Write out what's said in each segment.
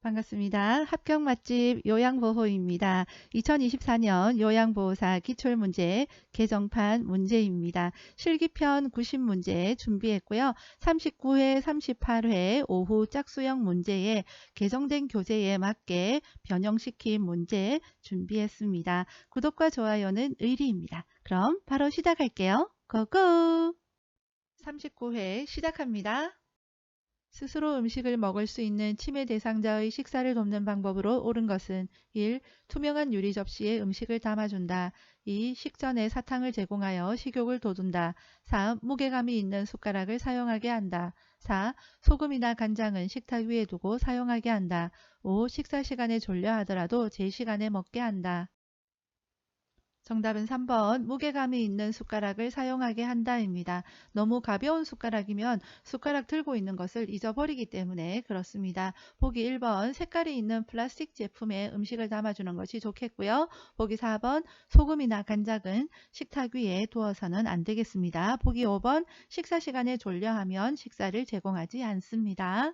반갑습니다. 합격 맛집 요양보호입니다. 2024년 요양보호사 기출문제 개정판 문제입니다. 실기편 90문제 준비했고요. 39회, 38회 오후 짝수형 문제에 개정된 교재에 맞게 변형시킨 문제 준비했습니다. 구독과 좋아요는 의리입니다. 그럼 바로 시작할게요. 고고! 39회 시작합니다. 스스로 음식을 먹을 수 있는 치매 대상자의 식사를 돕는 방법으로 옳은 것은 1. 투명한 유리 접시에 음식을 담아준다. 2. 식전에 사탕을 제공하여 식욕을 돋운다. 3. 무게감이 있는 숟가락을 사용하게 한다. 4. 소금이나 간장은 식탁 위에 두고 사용하게 한다. 5. 식사 시간에 졸려 하더라도 제 시간에 먹게 한다. 정답은 3번 무게감이 있는 숟가락을 사용하게 한다입니다. 너무 가벼운 숟가락이면 숟가락 들고 있는 것을 잊어버리기 때문에 그렇습니다. 보기 1번 색깔이 있는 플라스틱 제품에 음식을 담아주는 것이 좋겠고요. 보기 4번 소금이나 간장은 식탁 위에 두어서는 안 되겠습니다. 보기 5번 식사 시간에 졸려하면 식사를 제공하지 않습니다.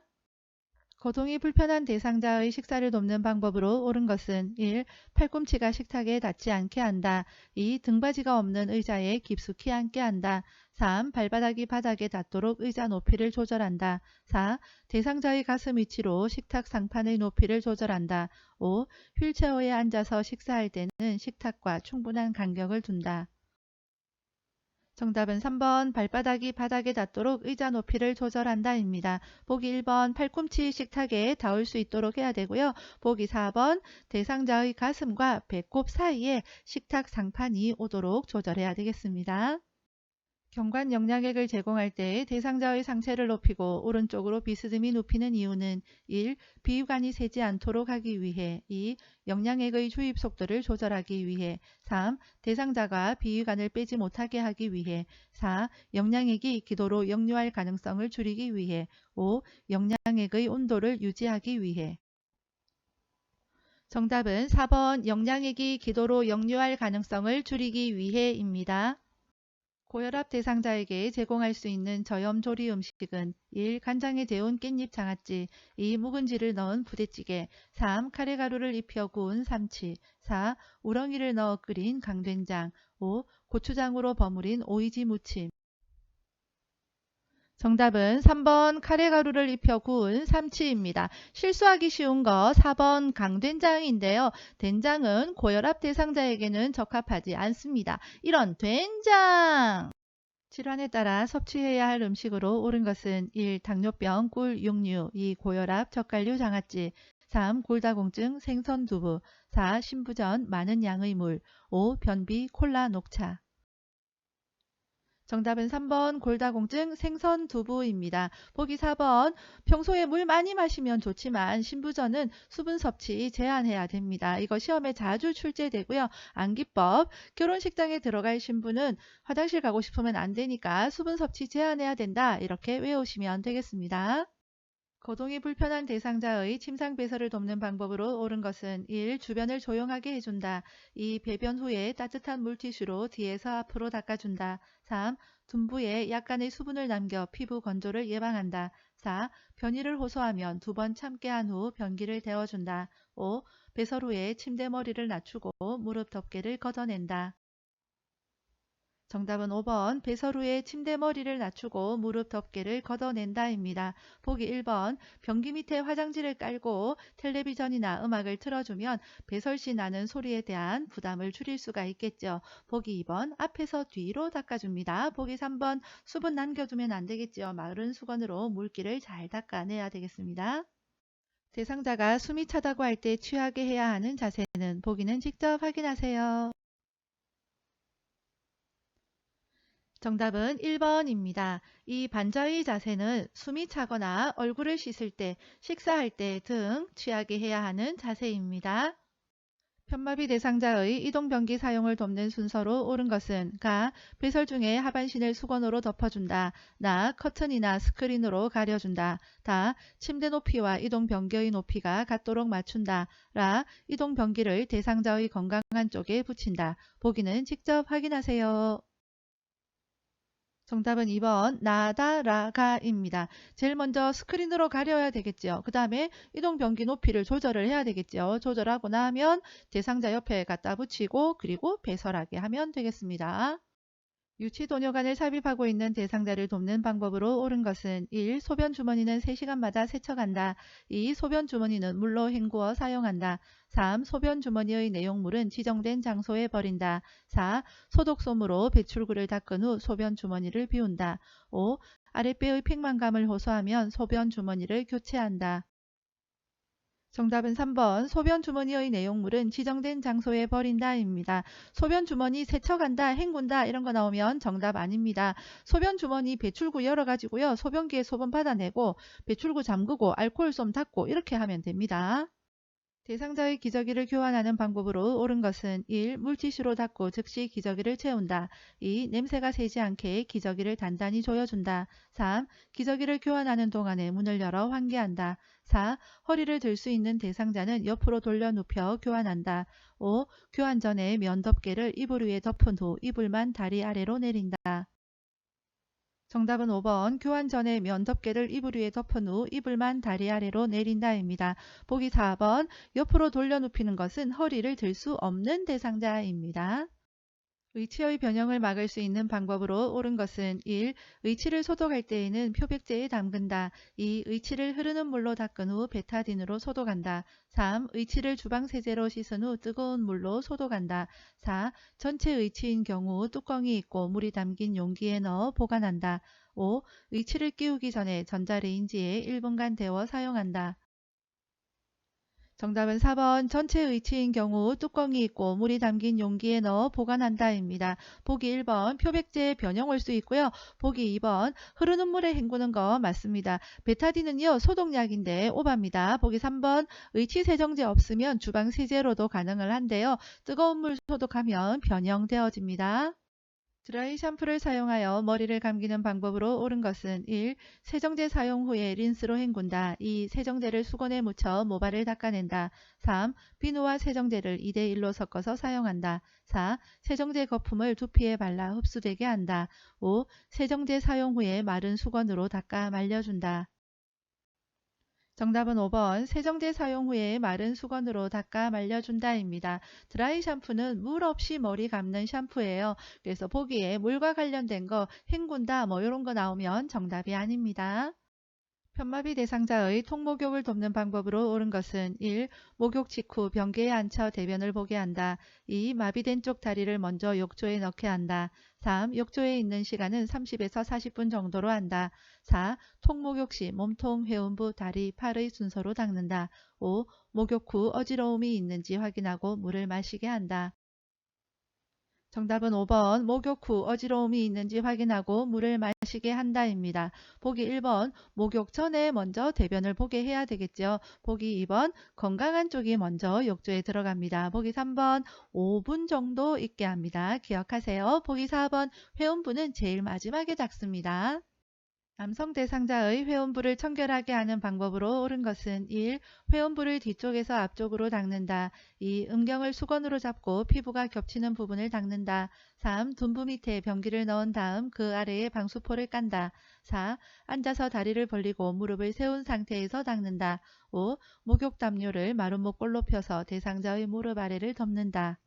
거동이 불편한 대상자의 식사를 돕는 방법으로 옳은 것은 1. 팔꿈치가 식탁에 닿지 않게 한다. 2. 등받이가 없는 의자에 깊숙이 앉게 한다. 3. 발바닥이 바닥에 닿도록 의자 높이를 조절한다. 4. 대상자의 가슴 위치로 식탁 상판의 높이를 조절한다. 5. 휠체어에 앉아서 식사할 때는 식탁과 충분한 간격을 둔다. 정답은 3번 발바닥이 바닥에 닿도록 의자 높이를 조절한다입니다. 보기 1번 팔꿈치 식탁에 닿을 수 있도록 해야 되고요. 보기 4번 대상자의 가슴과 배꼽 사이에 식탁 상판이 오도록 조절해야 되겠습니다. 경관 영양액을 제공할 때 대상자의 상체를 높이고 오른쪽으로 비스듬히 눕히는 이유는 1. 비위관이 새지 않도록 하기 위해 2. 영양액의 주입 속도를 조절하기 위해 3. 대상자가 비위관을 빼지 못하게 하기 위해 4. 영양액이 기도로 역류할 가능성을 줄이기 위해 5. 영양액의 온도를 유지하기 위해 정답은 4번 영양액이 기도로 역류할 가능성을 줄이기 위해입니다. 고혈압 대상자에게 제공할 수 있는 저염 조리 음식은 1. 간장에 데운 깻잎 장아찌 2. 묵은지를 넣은 부대찌개 3. 카레가루를 입혀 구운 삼치 4. 우렁이를 넣어 끓인 강된장 5. 고추장으로 버무린 오이지 무침 정답은 3번 카레가루를 입혀 구운 삼치입니다. 실수하기 쉬운 거 4번 강된장인데요. 된장은 고혈압 대상자에게는 적합하지 않습니다. 이런 된장! 질환에 따라 섭취해야 할 음식으로 옳은 것은 1. 당뇨병, 꿀, 육류 2. 고혈압, 젓갈류, 장아찌 3. 골다공증, 생선, 두부 4. 신부전, 많은 양의 물 5. 변비, 콜라, 녹차 정답은 3번 골다공증 생선 두부입니다. 보기 4번 평소에 물 많이 마시면 좋지만 신부전은 수분 섭취 제한해야 됩니다. 이거 시험에 자주 출제되고요. 암기법 결혼식장에 들어갈 신부는 화장실 가고 싶으면 안 되니까 수분 섭취 제한해야 된다. 이렇게 외우시면 되겠습니다. 거동이 불편한 대상자의 침상 배설을 돕는 방법으로 옳은 것은 1. 주변을 조용하게 해준다. 2. 배변 후에 따뜻한 물티슈로 뒤에서 앞으로 닦아준다. 3. 둔부에 약간의 수분을 남겨 피부 건조를 예방한다. 4. 변이를 호소하면 2번 참게 한 후 변기를 데워준다. 5. 배설 후에 침대 머리를 낮추고 무릎 덮개를 걷어낸다. 정답은 5번 배설 후에 침대 머리를 낮추고 무릎 덮개를 걷어낸다입니다. 보기 1번 변기 밑에 화장지를 깔고 텔레비전이나 음악을 틀어주면 배설 시 나는 소리에 대한 부담을 줄일 수가 있겠죠. 보기 2번 앞에서 뒤로 닦아줍니다. 보기 3번 수분 남겨두면 안 되겠죠. 마른 수건으로 물기를 잘 닦아내야 되겠습니다. 대상자가 숨이 차다고 할 때 취하게 해야 하는 자세는 보기는 직접 확인하세요. 정답은 1번입니다. 이 반자의 자세는 숨이 차거나 얼굴을 씻을 때, 식사할 때 등 취하게 해야 하는 자세입니다. 편마비 대상자의 이동변기 사용을 돕는 순서로 옳은 것은 가. 배설 중에 하반신을 수건으로 덮어준다. 나. 커튼이나 스크린으로 가려준다. 다. 침대 높이와 이동변기의 높이가 같도록 맞춘다. 라. 이동변기를 대상자의 건강한 쪽에 붙인다. 보기는 직접 확인하세요. 정답은 2번 나다라가입니다. 제일 먼저 스크린으로 가려야 되겠죠. 그 다음에 이동 변기 높이를 조절을 해야 되겠죠. 조절하고 나면 대상자 옆에 갖다 붙이고 그리고 배설하게 하면 되겠습니다. 유치도뇨관을 삽입하고 있는 대상자를 돕는 방법으로 옳은 것은 1. 소변 주머니는 3시간마다 세척한다. 2. 소변 주머니는 물로 헹구어 사용한다. 3. 소변 주머니의 내용물은 지정된 장소에 버린다. 4. 소독솜으로 배출구를 닦은 후 소변 주머니를 비운다. 5. 아랫배의 팽만감을 호소하면 소변 주머니를 교체한다. 정답은 3번 소변 주머니의 내용물은 지정된 장소에 버린다입니다. 소변 주머니 세척한다, 헹군다 이런 거 나오면 정답 아닙니다. 소변 주머니 배출구 열어가지고요. 소변기에 소변 받아내고 배출구 잠그고 알코올솜 닦고 이렇게 하면 됩니다. 대상자의 기저귀를 교환하는 방법으로 옳은 것은 1. 물티슈로 닦고 즉시 기저귀를 채운다. 2. 냄새가 새지 않게 기저귀를 단단히 조여준다. 3. 기저귀를 교환하는 동안에 문을 열어 환기한다. 4. 허리를 들 수 있는 대상자는 옆으로 돌려 눕혀 교환한다. 5. 교환 전에 면 덮개를 이불 위에 덮은 후 이불만 다리 아래로 내린다. 정답은 5번 교환 전에 면 덮개를 이불 위에 덮은 후 이불만 다리 아래로 내린다입니다. 보기 4번 옆으로 돌려 눕히는 것은 허리를 들 수 없는 대상자입니다. 의치의 변형을 막을 수 있는 방법으로 옳은 것은 1. 의치를 소독할 때에는 표백제에 담근다. 2. 의치를 흐르는 물로 닦은 후 베타딘으로 소독한다. 3. 의치를 주방세제로 씻은 후 뜨거운 물로 소독한다. 4. 전체 의치인 경우 뚜껑이 있고 물이 담긴 용기에 넣어 보관한다. 5. 의치를 끼우기 전에 전자레인지에 1분간 데워 사용한다. 정답은 4번 전체 의치인 경우 뚜껑이 있고 물이 담긴 용기에 넣어 보관한다입니다. 보기 1번 표백제 변형올 수 있고요. 보기 2번 흐르는 물에 헹구는 거 맞습니다. 베타딘은요 소독약인데 오바입니다. 보기 3번 의치 세정제 없으면 주방 세제로도 가능을 한데요. 뜨거운 물 소독하면 변형되어집니다. 드라이 샴푸를 사용하여 머리를 감기는 방법으로 옳은 것은 1. 세정제 사용 후에 린스로 헹군다. 2. 세정제를 수건에 묻혀 모발을 닦아낸다. 3. 비누와 세정제를 2대1로 섞어서 사용한다. 4. 세정제 거품을 두피에 발라 흡수되게 한다. 5. 세정제 사용 후에 마른 수건으로 닦아 말려준다. 정답은 5번 세정제 사용 후에 마른 수건으로 닦아 말려준다입니다. 드라이 샴푸는 물 없이 머리 감는 샴푸예요. 그래서 보기에 물과 관련된 거 헹군다 뭐 이런 거 나오면 정답이 아닙니다. 편마비 대상자의 통목욕을 돕는 방법으로 옳은 것은 1. 목욕 직후 변기에 앉혀 대변을 보게 한다. 2. 마비된 쪽 다리를 먼저 욕조에 넣게 한다. 3. 욕조에 있는 시간은 30에서 40분 정도로 한다. 4. 통목욕 시 몸통, 회음부, 다리, 팔의 순서로 닦는다. 5. 목욕 후 어지러움이 있는지 확인하고 물을 마시게 한다. 정답은 5번 목욕 후 어지러움이 있는지 확인하고 물을 마시게 한다입니다. 보기 1번 목욕 전에 먼저 대변을 보게 해야 되겠죠. 보기 2번 건강한 쪽이 먼저 욕조에 들어갑니다. 보기 3번 5분 정도 있게 합니다. 기억하세요. 보기 4번 회원부는 제일 마지막에 닦습니다. 남성 대상자의 회원부를 청결하게 하는 방법으로 옳은 것은 1. 회원부를 뒤쪽에서 앞쪽으로 닦는다. 2. 음경을 수건으로 잡고 피부가 겹치는 부분을 닦는다. 3. 둔부 밑에 변기를 넣은 다음 그 아래에 방수포를 깐다. 4. 앉아서 다리를 벌리고 무릎을 세운 상태에서 닦는다. 5. 목욕 담요를 마른 목골로 펴서 대상자의 무릎 아래를 덮는다.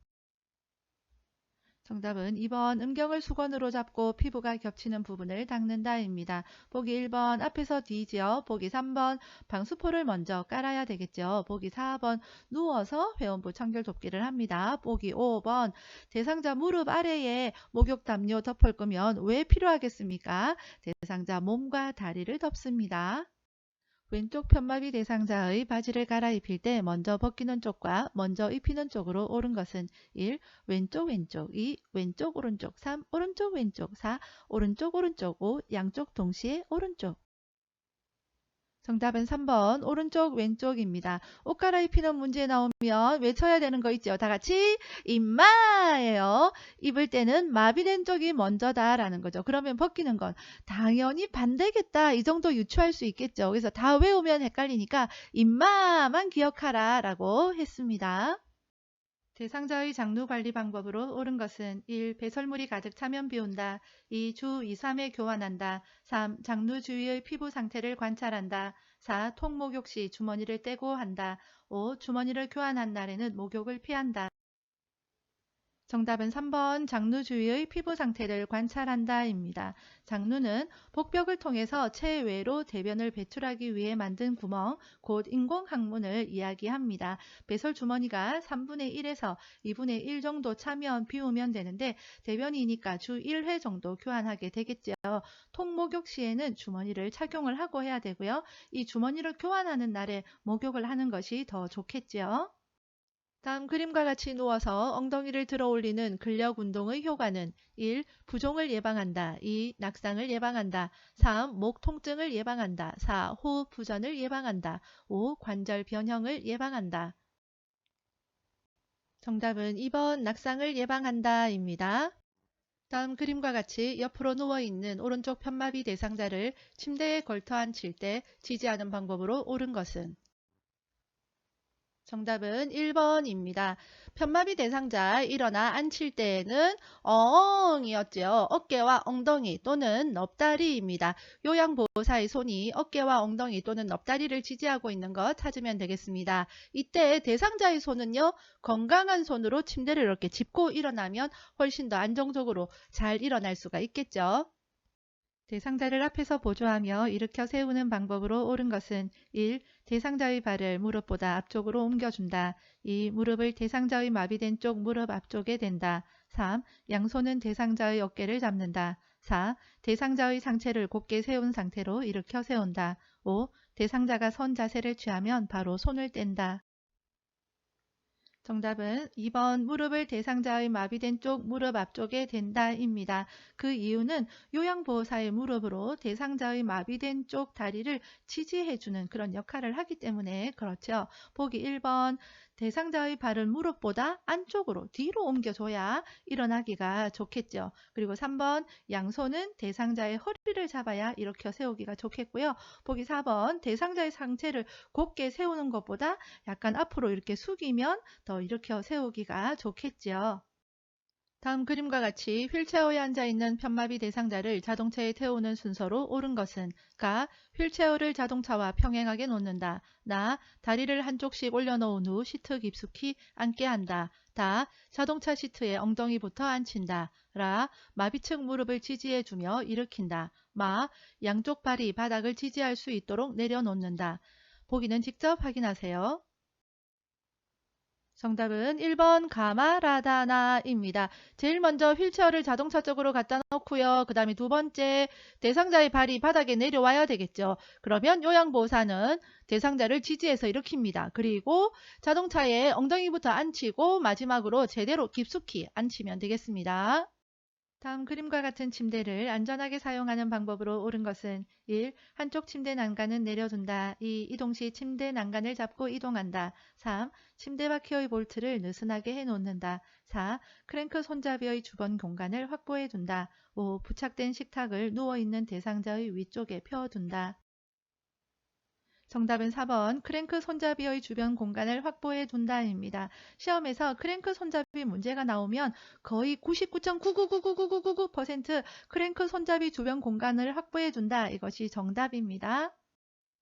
정답은 2번 음경을 수건으로 잡고 피부가 겹치는 부분을 닦는다입니다. 보기 1번 앞에서 뒤지요. 보기 3번 방수포를 먼저 깔아야 되겠죠. 보기 4번 누워서 회원부 청결 돕기를 합니다. 보기 5번 대상자 무릎 아래에 목욕 담요 덮을 거면 왜 필요하겠습니까? 대상자 몸과 다리를 덮습니다. 왼쪽 편마비 대상자의 바지를 갈아입힐 때 먼저 벗기는 쪽과 먼저 입히는 쪽으로 옳은 것은 1. 왼쪽 왼쪽 2. 왼쪽 오른쪽 3. 오른쪽 왼쪽 4. 오른쪽 오른쪽 5. 양쪽 동시에 오른쪽 정답은 3번 오른쪽 왼쪽입니다. 옷 갈아입히는 문제 나오면 외쳐야 되는 거 있죠. 다 같이 임마예요. 입을 때는 마비된 쪽이 먼저다 라는 거죠. 그러면 벗기는 건 당연히 반대겠다. 이 정도 유추할 수 있겠죠. 그래서 다 외우면 헷갈리니까 임마만 기억하라 라고 했습니다. 대상자의 장루 관리 방법으로 옳은 것은 1. 배설물이 가득 차면 비운다. 2. 주 2, 3회 교환한다. 3. 장루 주위의 피부 상태를 관찰한다. 4. 통 목욕 시 주머니를 떼고 한다. 5. 주머니를 교환한 날에는 목욕을 피한다. 정답은 3번 장루 주위의 피부 상태를 관찰한다 입니다. 장루는 복벽을 통해서 체외로 대변을 배출하기 위해 만든 구멍, 곧 인공 항문을 이야기합니다. 배설 주머니가 3분의 1에서 2분의 1 정도 차면 비우면 되는데 대변이니까 주 1회 정도 교환하게 되겠죠. 통목욕 시에는 주머니를 착용을 하고 해야 되고요. 이 주머니를 교환하는 날에 목욕을 하는 것이 더 좋겠죠. 다음 그림과 같이 누워서 엉덩이를 들어 올리는 근력 운동의 효과는 1. 부종을 예방한다. 2. 낙상을 예방한다. 3. 목 통증을 예방한다. 4. 호흡 부전을 예방한다. 5. 관절 변형을 예방한다. 정답은 2번 낙상을 예방한다 입니다. 다음 그림과 같이 옆으로 누워있는 오른쪽 편마비 대상자를 침대에 걸터 앉힐 때 지지하는 방법으로 옳은 것은 정답은 1번입니다. 편마비 대상자 일어나 앉힐 때에는 어엉이었죠. 어깨와 엉덩이 또는 넙다리입니다. 요양보호사의 손이 어깨와 엉덩이 또는 넙다리를 지지하고 있는 것 찾으면 되겠습니다. 이때 대상자의 손은요. 건강한 손으로 침대를 이렇게 짚고 일어나면 훨씬 더 안정적으로 잘 일어날 수가 있겠죠. 대상자를 앞에서 보조하며 일으켜 세우는 방법으로 옳은 것은 1. 대상자의 발을 무릎보다 앞쪽으로 옮겨준다. 2. 무릎을 대상자의 마비된 쪽 무릎 앞쪽에 댄다. 3. 양손은 대상자의 어깨를 잡는다. 4. 대상자의 상체를 곧게 세운 상태로 일으켜 세운다. 5. 대상자가 선 자세를 취하면 바로 손을 뗀다. 정답은 2번 무릎을 대상자의 마비된 쪽 무릎 앞쪽에 댄다 입니다. 그 이유는 요양보호사의 무릎으로 대상자의 마비된 쪽 다리를 지지해주는 그런 역할을 하기 때문에 그렇죠. 보기 1번 대상자의 발을 무릎보다 안쪽으로 뒤로 옮겨줘야 일어나기가 좋겠죠. 그리고 3번 양손은 대상자의 허리를 잡아야 일으켜 세우기가 좋겠고요. 보기 4번 대상자의 상체를 곧게 세우는 것보다 약간 앞으로 이렇게 숙이면 더 일으켜 세우기가 좋겠죠. 다음 그림과 같이 휠체어에 앉아있는 편마비 대상자를 자동차에 태우는 순서로 옳은 것은 가. 휠체어를 자동차와 평행하게 놓는다. 나. 다리를 한쪽씩 올려놓은 후 시트 깊숙이 앉게 한다. 다. 자동차 시트에 엉덩이부터 앉힌다. 라. 마비측 무릎을 지지해주며 일으킨다. 마. 양쪽 발이 바닥을 지지할 수 있도록 내려놓는다. 보기는 직접 확인하세요. 정답은 1번 가마라다나입니다. 제일 먼저 휠체어를 자동차 쪽으로 갖다 놓고요. 그 다음에 두 번째 대상자의 발이 바닥에 내려와야 되겠죠. 그러면 요양보호사는 대상자를 지지해서 일으킵니다. 그리고 자동차에 엉덩이부터 앉히고 마지막으로 제대로 깊숙이 앉히면 되겠습니다. 다음 그림과 같은 침대를 안전하게 사용하는 방법으로 옳은 것은 1. 한쪽 침대 난간은 내려둔다. 2. 이동 시 침대 난간을 잡고 이동한다. 3. 침대 바퀴의 볼트를 느슨하게 해놓는다. 4. 크랭크 손잡이의 주변 공간을 확보해 둔다. 5. 부착된 식탁을 누워있는 대상자의 위쪽에 펴둔다. 정답은 4번 크랭크 손잡이의 주변 공간을 확보해 둔다입니다. 시험에서 크랭크 손잡이 문제가 나오면 거의 99.9999999% 크랭크 손잡이 주변 공간을 확보해 둔다. 이것이 정답입니다.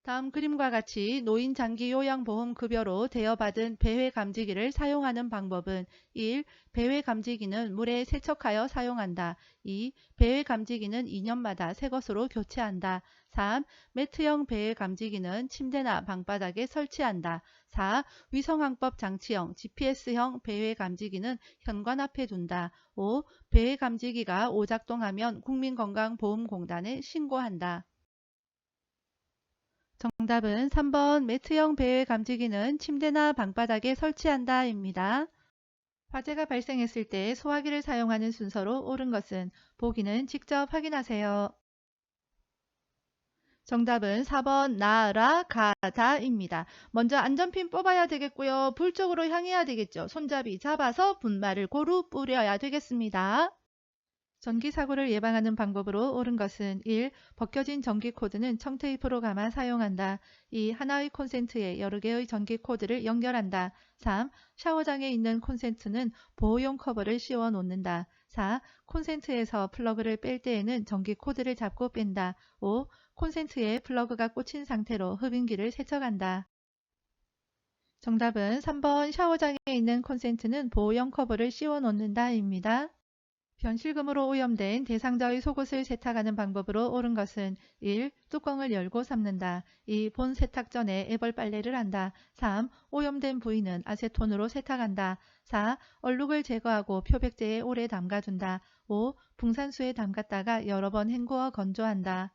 다음 그림과 같이 노인 장기 요양보험 급여로 대여받은 배회 감지기를 사용하는 방법은 1. 배회 감지기는 물에 세척하여 사용한다. 2. 배회 감지기는 2년마다 새 것으로 교체한다. 3. 매트형 배회 감지기는 침대나 방바닥에 설치한다. 4. 위성항법 장치형 GPS형 배회 감지기는 현관 앞에 둔다. 5. 배회 감지기가 오작동하면 국민건강보험공단에 신고한다. 정답은 3번 매트형 배회 감지기는 침대나 방바닥에 설치한다 입니다. 화재가 발생했을 때 소화기를 사용하는 순서로 옳은 것은 보기는 직접 확인하세요. 정답은 4번 나으라 가다입니다. 먼저 안전핀 뽑아야 되겠고요. 불 쪽으로 향해야 되겠죠. 손잡이 잡아서 분말을 고루 뿌려야 되겠습니다. 전기 사고를 예방하는 방법으로 옳은 것은 1. 벗겨진 전기 코드는 청테이프로 감아 사용한다. 2. 하나의 콘센트에 여러 개의 전기 코드를 연결한다. 3. 샤워장에 있는 콘센트는 보호용 커버를 씌워 놓는다. 4. 콘센트에서 플러그를 뺄 때에는 전기 코드를 잡고 뺀다. 5. 콘센트에 플러그가 꽂힌 상태로 흡인기를 세척한다. 정답은 3번 샤워장에 있는 콘센트는 보호용 커버를 씌워 놓는다입니다. 변실금으로 오염된 대상자의 속옷을 세탁하는 방법으로 옳은 것은 1. 뚜껑을 열고 삶는다. 2. 본 세탁 전에 애벌 빨래를 한다. 3. 오염된 부위는 아세톤으로 세탁한다. 4. 얼룩을 제거하고 표백제에 오래 담가둔다. 5. 붕산수에 담갔다가 여러 번 헹구어 건조한다.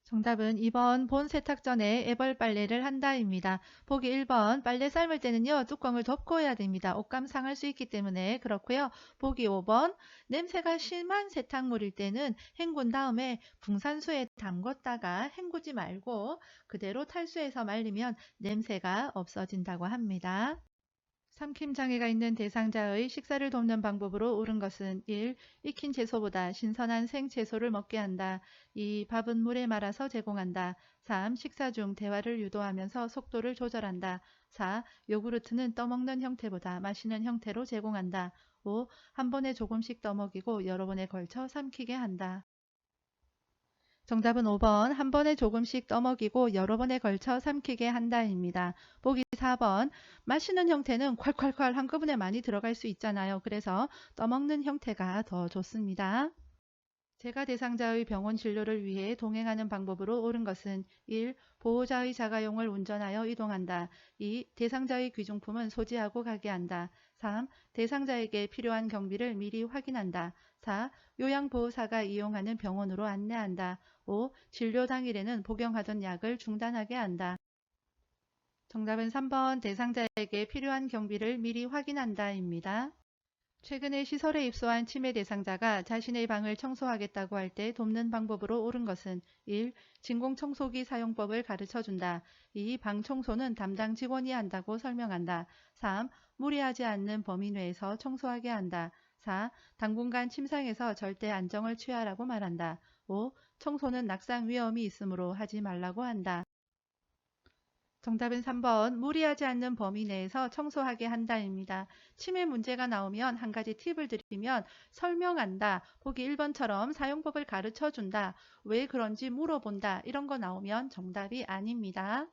정답은 2번 본 세탁 전에 애벌 빨래를 한다입니다. 보기 1번 빨래 삶을 때는요 뚜껑을 덮고 해야 됩니다. 옷감 상할 수 있기 때문에 그렇고요. 보기 5번 냄새가 심한 세탁물일 때는 헹군 다음에 붕산수에 담궜다가 헹구지 말고 그대로 탈수해서 말리면 냄새가 없어진다고 합니다. 삼킴 장애가 있는 대상자의 식사를 돕는 방법으로 옳은 것은 1. 익힌 채소보다 신선한 생채소를 먹게 한다. 2. 밥은 물에 말아서 제공한다. 3. 식사 중 대화를 유도하면서 속도를 조절한다. 4. 요구르트는 떠먹는 형태보다 마시는 형태로 제공한다. 5. 한 번에 조금씩 떠먹이고 여러 번에 걸쳐 삼키게 한다. 정답은 5번 한 번에 조금씩 떠먹이고 여러 번에 걸쳐 삼키게 한다입니다. 보기 4번 마시는 형태는 콸콸콸 한꺼번에 많이 들어갈 수 있잖아요. 그래서 떠먹는 형태가 더 좋습니다. 재가 대상자의 병원 진료를 위해 동행하는 방법으로 옳은 것은 1. 보호자의 자가용을 운전하여 이동한다. 2. 대상자의 귀중품은 소지하고 가게 한다. 3. 대상자에게 필요한 경비를 미리 확인한다. 4. 요양보호사가 이용하는 병원으로 안내한다. 5. 진료 당일에는 복용하던 약을 중단하게 한다. 정답은 3번 대상자에게 필요한 경비를 미리 확인한다입니다. 최근에 시설에 입소한 치매 대상자가 자신의 방을 청소하겠다고 할 때 돕는 방법으로 옳은 것은 1. 진공청소기 사용법을 가르쳐준다. 2. 방 청소는 담당 직원이 한다고 설명한다. 3. 무리하지 않는 범위 내에서 청소하게 한다. 4. 당분간 침상에서 절대 안정을 취하라고 말한다. 5. 청소는 낙상 위험이 있으므로 하지 말라고 한다. 정답은 3번 무리하지 않는 범위 내에서 청소하게 한다입니다. 치매 문제가 나오면 한 가지 팁을 드리면 설명한다, 보기 1번처럼 사용법을 가르쳐준다, 왜 그런지 물어본다 이런 거 나오면 정답이 아닙니다.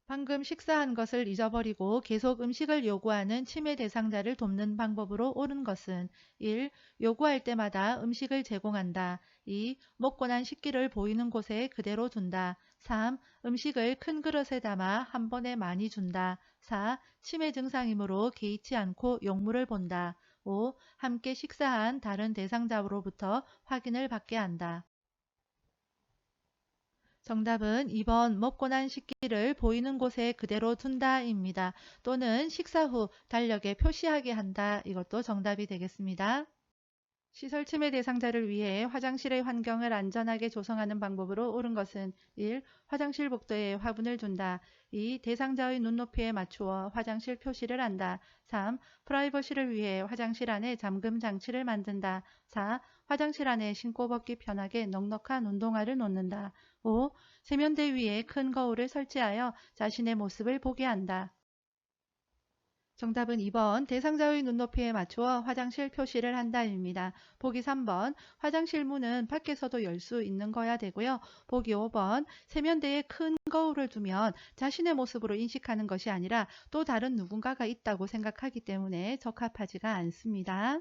방금 식사한 것을 잊어버리고 계속 음식을 요구하는 치매 대상자를 돕는 방법으로 옳은 것은 1. 요구할 때마다 음식을 제공한다. 2. 먹고 난 식기를 보이는 곳에 그대로 둔다. 3. 음식을 큰 그릇에 담아 한 번에 많이 준다. 4. 치매 증상이므로 개의치 않고 용물을 본다. 5. 함께 식사한 다른 대상자로부터 확인을 받게 한다. 정답은 2번 먹고 난 식기를 보이는 곳에 그대로 둔다입니다. 또는 식사 후 달력에 표시하게 한다. 이것도 정답이 되겠습니다. 시설 침해 대상자를 위해 화장실의 환경을 안전하게 조성하는 방법으로 옳은 것은 1. 화장실 복도에 화분을 둔다. 2. 대상자의 눈높이에 맞추어 화장실 표시를 한다. 3. 프라이버시를 위해 화장실 안에 잠금 장치를 만든다. 4. 화장실 안에 신고 벗기 편하게 넉넉한 운동화를 놓는다. 5. 세면대 위에 큰 거울을 설치하여 자신의 모습을 보게 한다. 정답은 2번 대상자의 눈높이에 맞추어 화장실 표시를 한다입니다. 보기 3번 화장실 문은 밖에서도 열 수 있는 거야 되고요. 보기 5번 세면대에 큰 거울을 두면 자신의 모습으로 인식하는 것이 아니라 또 다른 누군가가 있다고 생각하기 때문에 적합하지가 않습니다.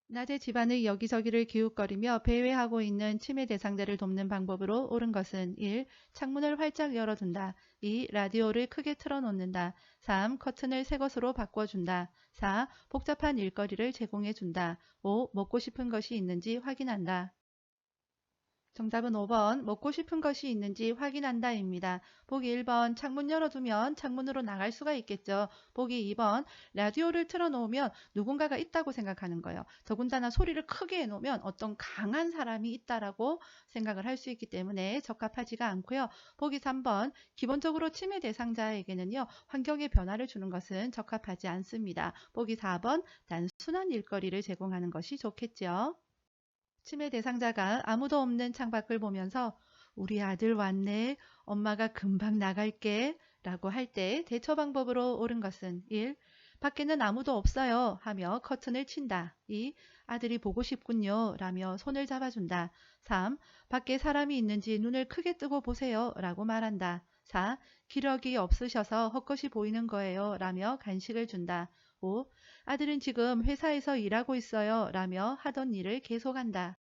낮에 집안의 여기저기를 기웃거리며 배회하고 있는 치매 대상자를 돕는 방법으로 옳은 것은 1. 창문을 활짝 열어둔다. 2. 라디오를 크게 틀어놓는다. 3. 커튼을 새 것으로 바꿔준다. 4. 복잡한 일거리를 제공해준다. 5. 먹고 싶은 것이 있는지 확인한다. 정답은 5번 먹고 싶은 것이 있는지 확인한다입니다. 보기 1번 창문 열어두면 창문으로 나갈 수가 있겠죠. 보기 2번 라디오를 틀어놓으면 누군가가 있다고 생각하는 거예요. 더군다나 소리를 크게 해놓으면 어떤 강한 사람이 있다라고 생각을 할 수 있기 때문에 적합하지가 않고요. 보기 3번 기본적으로 치매 대상자에게는요. 환경의 변화를 주는 것은 적합하지 않습니다. 보기 4번 단순한 일거리를 제공하는 것이 좋겠죠. 치매 대상자가 아무도 없는 창밖을 보면서 우리 아들 왔네. 엄마가 금방 나갈게. 라고 할 때 대처 방법으로 옳은 것은 1. 밖에는 아무도 없어요. 하며 커튼을 친다. 2. 아들이 보고 싶군요. 라며 손을 잡아준다. 3. 밖에 사람이 있는지 눈을 크게 뜨고 보세요. 라고 말한다. 4. 기력이 없으셔서 헛것이 보이는 거예요. 라며 간식을 준다. 5. 아들은 지금 회사에서 일하고 있어요. 라며 하던 일을 계속한다.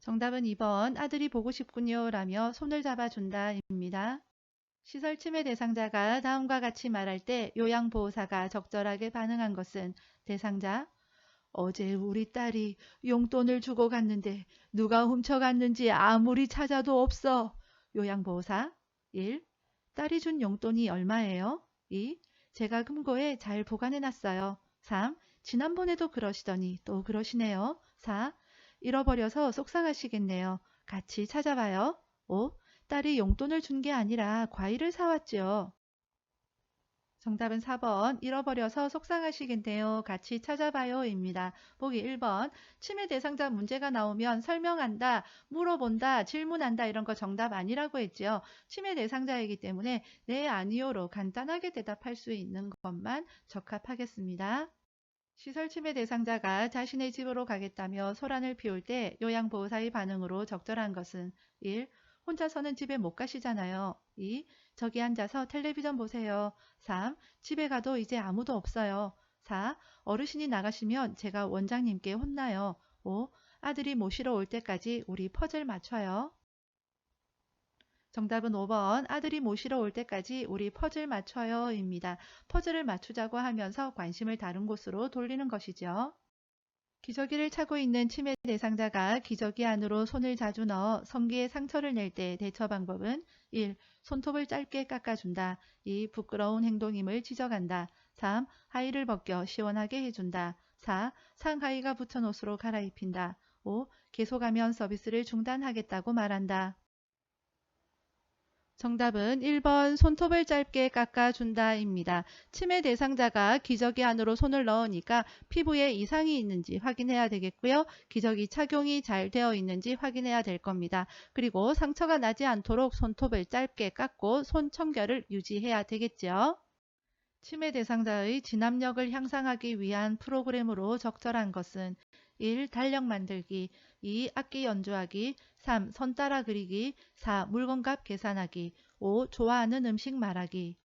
정답은 2번 아들이 보고 싶군요. 라며 손을 잡아준다 입니다. 시설 침해 대상자가 다음과 같이 말할 때 요양보호사가 적절하게 반응한 것은 대상자 어제 우리 딸이 용돈을 주고 갔는데 누가 훔쳐갔는지 아무리 찾아도 없어. 요양보호사 1. 딸이 준 용돈이 얼마예요? 2. 제가 금고에 잘 보관해놨어요. 3. 지난번에도 그러시더니 또 그러시네요. 4. 잃어버려서 속상하시겠네요. 같이 찾아봐요. 5. 딸이 용돈을 준 게 아니라 과일을 사왔죠. 정답은 4번 잃어버려서 속상하시겠네요. 같이 찾아봐요 입니다. 보기 1번 치매 대상자 문제가 나오면 설명한다, 물어본다, 질문한다 이런 거 정답 아니라고 했죠. 치매 대상자이기 때문에 네, 아니요로 간단하게 대답할 수 있는 것만 적합하겠습니다. 시설 침해 대상자가 자신의 집으로 가겠다며 소란을 피울 때 요양보호사의 반응으로 적절한 것은 1. 혼자서는 집에 못 가시잖아요. 2. 저기 앉아서 텔레비전 보세요. 3. 집에 가도 이제 아무도 없어요. 4. 어르신이 나가시면 제가 원장님께 혼나요. 5. 아들이 모시러 올 때까지 우리 퍼즐 맞춰요. 정답은 5번 아들이 모시러 올 때까지 우리 퍼즐 맞춰요 입니다. 퍼즐을 맞추자고 하면서 관심을 다른 곳으로 돌리는 것이죠. 기저귀를 차고 있는 치매 대상자가 기저귀 안으로 손을 자주 넣어 성기에 상처를 낼 때 대처 방법은 1. 손톱을 짧게 깎아준다. 2. 부끄러운 행동임을 지적한다. 3. 하의를 벗겨 시원하게 해준다. 4. 상하의가 붙은 옷으로 갈아입힌다. 5. 계속하면 서비스를 중단하겠다고 말한다. 정답은 1번 손톱을 짧게 깎아준다 입니다. 치매 대상자가 기저귀 안으로 손을 넣으니까 피부에 이상이 있는지 확인해야 되겠고요. 기저귀 착용이 잘 되어 있는지 확인해야 될 겁니다. 그리고 상처가 나지 않도록 손톱을 짧게 깎고 손 청결을 유지해야 되겠죠. 치매 대상자의 진압력을 향상하기 위한 프로그램으로 적절한 것은 1. 달력 만들기 2. 악기 연주하기 3. 선 따라 그리기 4. 물건값 계산하기 5. 좋아하는 음식 말하기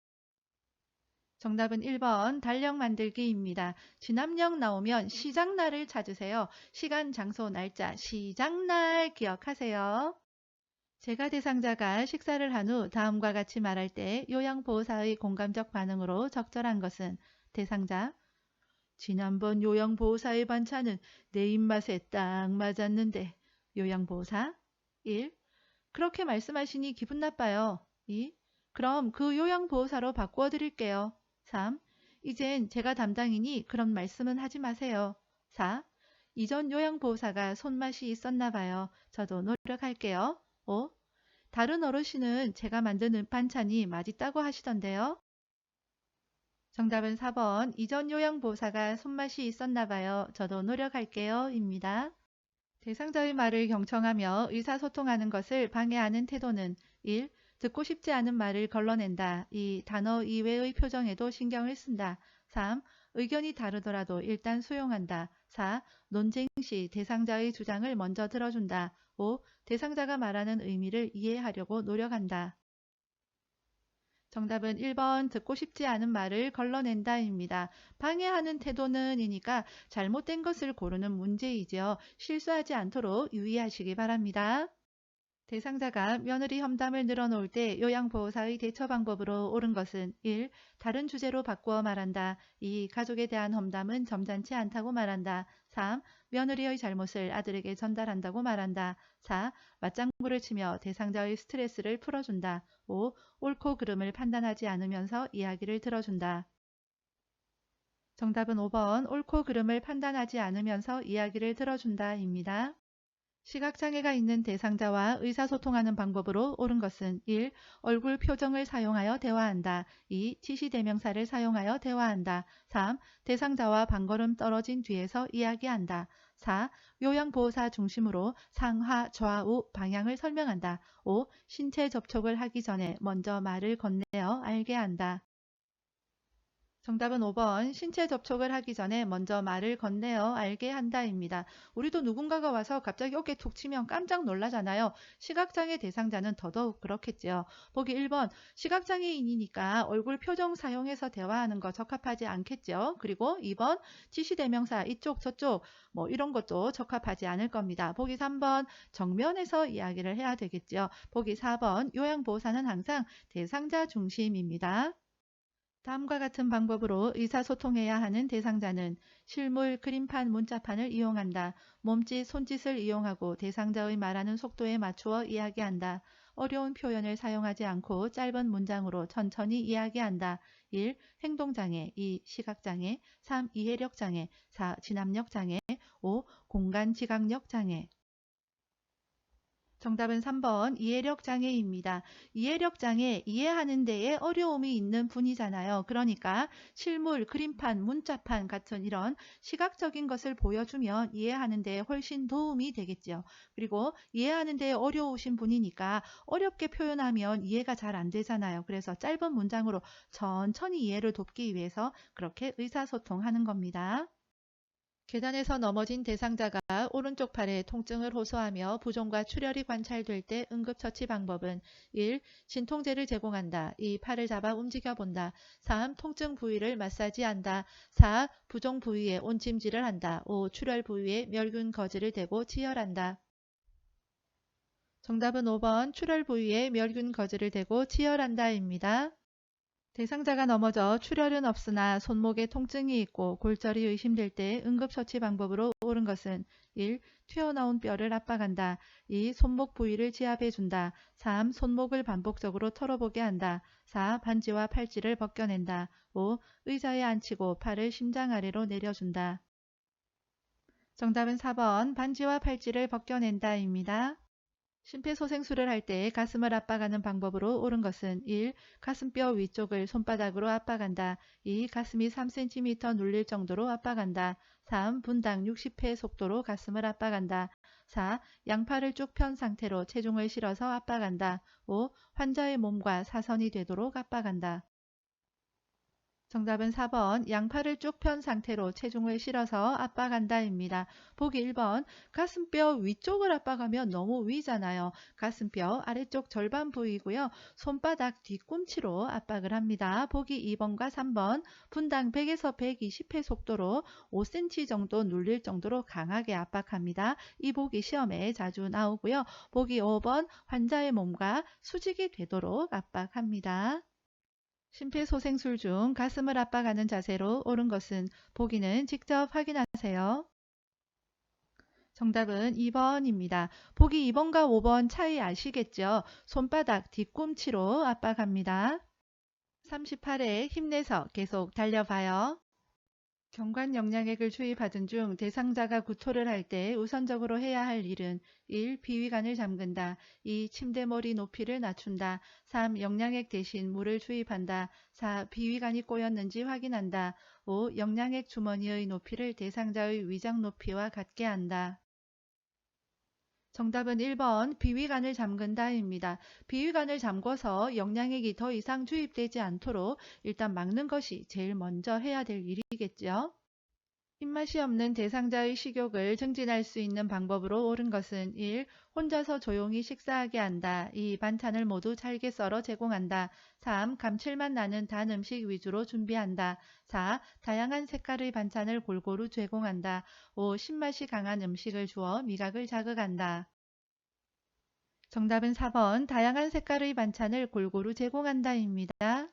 정답은 1번 달력 만들기입니다. 진압력 나오면 시작날을 찾으세요. 시간, 장소, 날짜, 시작날 기억하세요. 제가 대상자가 식사를 한 후 다음과 같이 말할 때 요양보호사의 공감적 반응으로 적절한 것은 대상자 지난번 요양보호사의 반찬은 내 입맛에 딱 맞았는데 요양보호사 1. 그렇게 말씀하시니 기분 나빠요. 2. 그럼 그 요양보호사로 바꾸어 드릴게요. 3. 이젠 제가 담당이니 그런 말씀은 하지 마세요. 4. 이전 요양보호사가 손맛이 있었나 봐요. 저도 노력할게요. 5. 다른 어르신은 제가 만드는 반찬이 맛있다고 하시던데요. 정답은 4번 이전 요양보호사가 손맛이 있었나 봐요. 저도 노력할게요. 입니다. 대상자의 말을 경청하며 의사소통하는 것을 방해하는 태도는 1. 듣고 싶지 않은 말을 걸러낸다. 2. 단어 이외의 표정에도 신경을 쓴다. 3. 의견이 다르더라도 일단 수용한다. 4. 논쟁 시 대상자의 주장을 먼저 들어준다. 5. 대상자가 말하는 의미를 이해하려고 노력한다. 정답은 1번 듣고 싶지 않은 말을 걸러낸다입니다. 방해하는 태도는 이니까 잘못된 것을 고르는 문제이죠. 실수하지 않도록 유의하시기 바랍니다. 대상자가 며느리 험담을 늘어놓을 때 요양보호사의 대처 방법으로 옳은 것은 1. 다른 주제로 바꾸어 말한다. 2. 가족에 대한 험담은 점잖지 않다고 말한다. 3. 며느리의 잘못을 아들에게 전달한다고 말한다. 4. 맞장구를 치며 대상자의 스트레스를 풀어준다. 5. 옳고 그름을 판단하지 않으면서 이야기를 들어준다. 정답은 5번 옳고 그름을 판단하지 않으면서 이야기를 들어준다입니다. 시각장애가 있는 대상자와 의사소통하는 방법으로 옳은 것은 1. 얼굴 표정을 사용하여 대화한다. 2. 지시대명사를 사용하여 대화한다. 3. 대상자와 반걸음 떨어진 뒤에서 이야기한다. 4. 요양보호사 중심으로 상하, 좌우, 방향을 설명한다. 5. 신체 접촉을 하기 전에 먼저 말을 건네어 알게 한다. 정답은 5번 신체 접촉을 하기 전에 먼저 말을 건네어 알게 한다입니다. 우리도 누군가가 와서 갑자기 어깨 툭 치면 깜짝 놀라잖아요. 시각장애 대상자는 더더욱 그렇겠죠. 보기 1번 시각장애인이니까 얼굴 표정 사용해서 대화하는 거 적합하지 않겠죠. 그리고 2번 지시대명사 이쪽 저쪽 뭐 이런 것도 적합하지 않을 겁니다. 보기 3번 정면에서 이야기를 해야 되겠죠. 보기 4번 요양보호사는 항상 대상자 중심입니다. 다음과 같은 방법으로 의사소통해야 하는 대상자는 실물, 그림판, 문자판을 이용한다. 몸짓, 손짓을 이용하고 대상자의 말하는 속도에 맞추어 이야기한다. 어려운 표현을 사용하지 않고 짧은 문장으로 천천히 이야기한다. 1. 행동장애 2. 시각장애 3. 이해력장애 4. 진압력장애 5. 공간지각력장애 정답은 3번 이해력 장애입니다. 이해력 장애 이해하는 데에 어려움이 있는 분이잖아요. 그러니까 실물, 그림판, 문자판 같은 이런 시각적인 것을 보여주면 이해하는 데에 훨씬 도움이 되겠죠. 그리고 이해하는 데에 어려우신 분이니까 어렵게 표현하면 이해가 잘 안 되잖아요. 그래서 짧은 문장으로 천천히 이해를 돕기 위해서 그렇게 의사소통하는 겁니다. 계단에서 넘어진 대상자가 오른쪽 팔에 통증을 호소하며 부종과 출혈이 관찰될 때 응급처치 방법은 1. 진통제를 제공한다. 2. 팔을 잡아 움직여본다. 3. 통증 부위를 마사지한다. 4. 부종 부위에 온찜질을 한다. 5. 출혈 부위에 멸균 거즈를 대고 치열한다. 정답은 5번 출혈 부위에 멸균 거즈를 대고 치열한다입니다. 대상자가 넘어져 출혈은 없으나 손목에 통증이 있고 골절이 의심될 때 응급처치 방법으로 옳은 것은 1. 튀어나온 뼈를 압박한다. 2. 손목 부위를 지압해 준다. 3. 손목을 반복적으로 털어보게 한다. 4. 반지와 팔찌를 벗겨낸다. 5. 의자에 앉히고 팔을 심장 아래로 내려준다. 정답은 4번 반지와 팔찌를 벗겨낸다입니다. 심폐소생술을 할 때 가슴을 압박하는 방법으로 옳은 것은 1. 가슴뼈 위쪽을 손바닥으로 압박한다. 2. 가슴이 3cm 눌릴 정도로 압박한다. 3. 분당 60회 속도로 가슴을 압박한다. 4. 양팔을 쭉 편 상태로 체중을 실어서 압박한다. 5. 환자의 몸과 사선이 되도록 압박한다. 정답은 4번 양팔을 쭉 편 상태로 체중을 실어서 압박한다입니다. 보기 1번 가슴뼈 위쪽을 압박하면 너무 위잖아요. 가슴뼈 아래쪽 절반 부위고요. 손바닥 뒤꿈치로 압박을 합니다. 보기 2번과 3번 분당 100에서 120회 속도로 5cm 정도 눌릴 정도로 강하게 압박합니다. 이 보기 시험에 자주 나오고요. 보기 5번 환자의 몸과 수직이 되도록 압박합니다. 심폐소생술 중 가슴을 압박하는 자세로 옳은 것은 보기는 직접 확인하세요. 정답은 2번입니다. 보기 2번과 5번 차이 아시겠죠? 손바닥 뒤꿈치로 압박합니다. 38회 힘내서 계속 달려봐요. 경관 영양액을 주입하던 중 대상자가 구토를 할 때 우선적으로 해야 할 일은 1. 비위관을 잠근다. 2. 침대머리 높이를 낮춘다. 3. 영양액 대신 물을 주입한다. 4. 비위관이 꼬였는지 확인한다. 5. 영양액 주머니의 높이를 대상자의 위장 높이와 같게 한다. 정답은 1번 비위관을 잠근다입니다. 비위관을 잠궈서 영양액이 더 이상 주입되지 않도록 일단 막는 것이 제일 먼저 해야 될 일이겠죠. 입맛이 없는 대상자의 식욕을 증진할 수 있는 방법으로 옳은 것은 1. 혼자서 조용히 식사하게 한다. 2. 반찬을 모두 잘게 썰어 제공한다. 3. 감칠맛 나는 단 음식 위주로 준비한다. 4. 다양한 색깔의 반찬을 골고루 제공한다. 5. 신맛이 강한 음식을 주어 미각을 자극한다. 정답은 4번 다양한 색깔의 반찬을 골고루 제공한다입니다.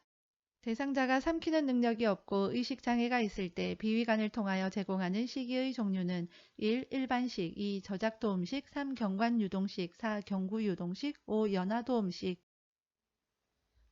대상자가 삼키는 능력이 없고 의식장애가 있을 때 비위관을 통하여 제공하는 식이의 종류는 1. 일반식, 2. 저작도음식, 3. 경관유동식, 4. 경구유동식, 5. 연화도음식.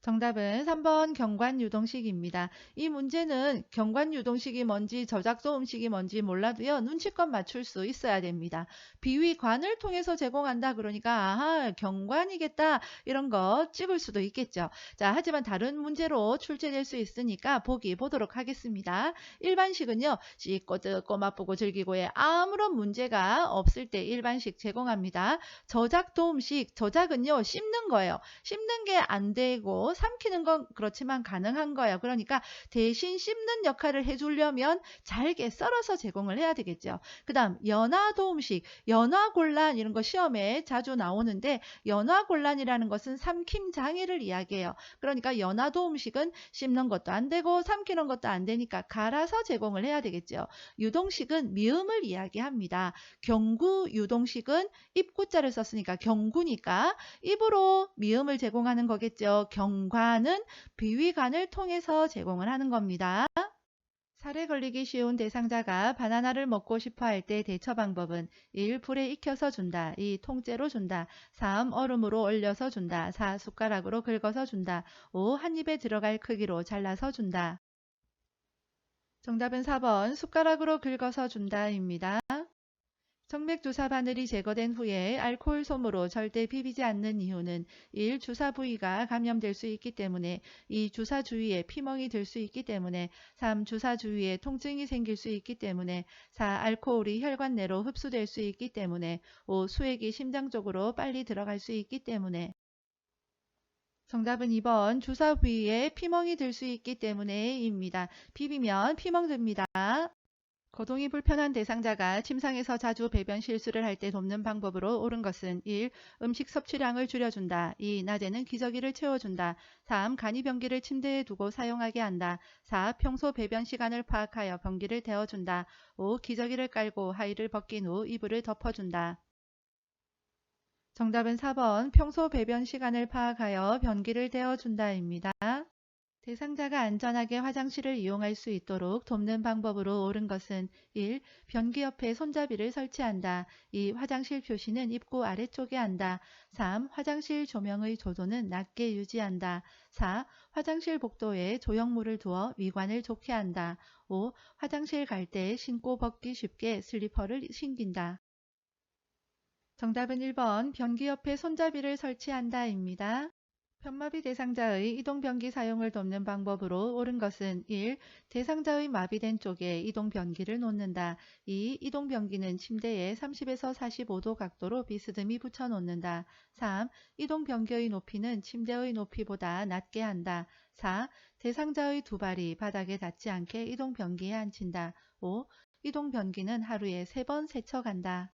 정답은 3번 경관유동식입니다. 이 문제는 경관유동식이 뭔지 저작도 음식이 뭔지 몰라도요. 눈치껏 맞출 수 있어야 됩니다. 비위관을 통해서 제공한다 그러니까 아하 경관이겠다 이런 거 찍을 수도 있겠죠. 자 하지만 다른 문제로 출제될 수 있으니까 보기 보도록 하겠습니다. 일반식은요. 씻고 뜯고 맛보고 즐기고에 아무런 문제가 없을 때 일반식 제공합니다. 저작도 음식 저작은요. 씹는 거예요. 씹는 게 안 되고 삼키는 건 그렇지만 가능한 거예요. 그러니까 대신 씹는 역할을 해주려면 잘게 썰어서 제공을 해야 되겠죠. 그 다음 연화도음식, 연화곤란 이런 거 시험에 자주 나오는데 연화곤란이라는 것은 삼킴 장애를 이야기해요. 그러니까 연화도음식은 씹는 것도 안 되고 삼키는 것도 안 되니까 갈아서 제공을 해야 되겠죠. 유동식은 미음을 이야기합니다. 경구유동식은 입구자를 썼으니까 경구니까 입으로 미음을 제공하는 거겠죠. 경관은 비위관을 통해서 제공을 하는 겁니다. 살에 걸리기 쉬운 대상자가 바나나를 먹고 싶어 할 때 대처 방법은 1. 불에 익혀서 준다. 2. 통째로 준다. 3. 얼음으로 얼려서 준다. 4. 숟가락으로 긁어서 준다. 5. 한 입에 들어갈 크기로 잘라서 준다. 정답은 4번 숟가락으로 긁어서 준다입니다. 정맥 주사 바늘이 제거된 후에 알코올 솜으로 절대 비비지 않는 이유는 1. 주사 부위가 감염될 수 있기 때문에 2. 주사 주위에 피멍이 들 수 있기 때문에 3. 주사 주위에 통증이 생길 수 있기 때문에 4. 알코올이 혈관 내로 흡수될 수 있기 때문에 5. 수액이 심장 쪽으로 빨리 들어갈 수 있기 때문에 정답은 2번 주사 부위에 피멍이 들 수 있기 때문에입니다. 비비면 피멍 듭니다. 거동이 불편한 대상자가 침상에서 자주 배변 실수를 할 때 돕는 방법으로 옳은 것은 1. 음식 섭취량을 줄여준다. 2. 낮에는 기저귀를 채워준다. 3. 간이 변기를 침대에 두고 사용하게 한다. 4. 평소 배변 시간을 파악하여 변기를 데워준다. 5. 기저귀를 깔고 하의를 벗긴 후 이불을 덮어준다. 정답은 4번 평소 배변 시간을 파악하여 변기를 데워준다입니다. 대상자가 안전하게 화장실을 이용할 수 있도록 돕는 방법으로 옳은 것은 1. 변기 옆에 손잡이를 설치한다. 2. 화장실 표시는 입구 아래쪽에 한다. 3. 화장실 조명의 조도는 낮게 유지한다. 4. 화장실 복도에 조형물을 두어 미관을 좋게 한다. 5. 화장실 갈 때 신고 벗기 쉽게 슬리퍼를 신긴다. 정답은 1번 변기 옆에 손잡이를 설치한다입니다. 편마비 대상자의 이동변기 사용을 돕는 방법으로 옳은 것은 1. 대상자의 마비된 쪽에 이동변기를 놓는다. 2. 이동변기는 침대에 30에서 45도 각도로 비스듬히 붙여 놓는다. 3. 이동변기의 높이는 침대의 높이보다 낮게 한다. 4. 대상자의 두 발이 바닥에 닿지 않게 이동변기에 앉힌다. 5. 이동변기는 하루에 3번 세척한다.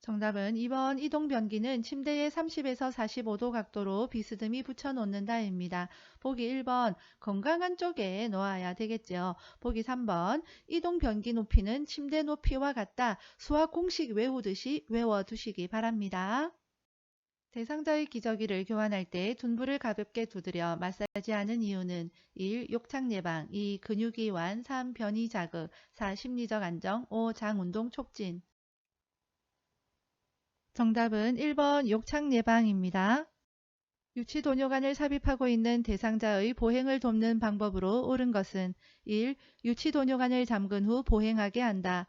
정답은 2번 이동변기는 침대에 30에서 45도 각도로 비스듬히 붙여 놓는다입니다. 보기 1번 건강한 쪽에 놓아야 되겠죠. 보기 3번 이동변기 높이는 침대 높이와 같다. 수학 공식 외우듯이 외워두시기 바랍니다. 대상자의 기저귀를 교환할 때 둔부를 가볍게 두드려 마사지하는 이유는 1. 욕창 예방, 2. 근육 이완, 3. 변이 자극, 4. 심리적 안정, 5. 장운동 촉진. 정답은 1번 욕창 예방입니다. 유치도뇨관을 삽입하고 있는 대상자의 보행을 돕는 방법으로 옳은 것은 1. 유치도뇨관을 잠근 후 보행하게 한다.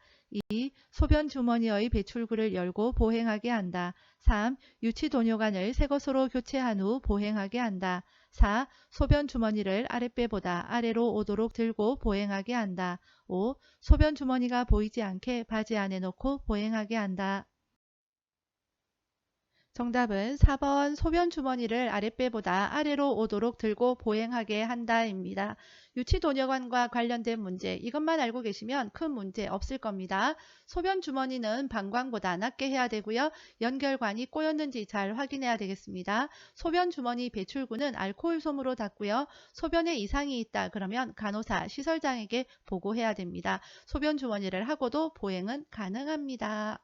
2. 소변 주머니의 배출구를 열고 보행하게 한다. 3. 유치도뇨관을 새 것으로 교체한 후 보행하게 한다. 4. 소변 주머니를 아랫배보다 아래로 오도록 들고 보행하게 한다. 5. 소변 주머니가 보이지 않게 바지 안에 넣고 보행하게 한다. 정답은 4번 소변 주머니를 아랫배보다 아래로 오도록 들고 보행하게 한다입니다. 유치도뇨관과 관련된 문제 이것만 알고 계시면 큰 문제 없을 겁니다. 소변 주머니는 방광보다 낮게 해야 되고요. 연결관이 꼬였는지 잘 확인해야 되겠습니다. 소변 주머니 배출구는 알코올 솜으로 닦고요. 소변에 이상이 있다 그러면 간호사 시설장에게 보고해야 됩니다. 소변 주머니를 하고도 보행은 가능합니다.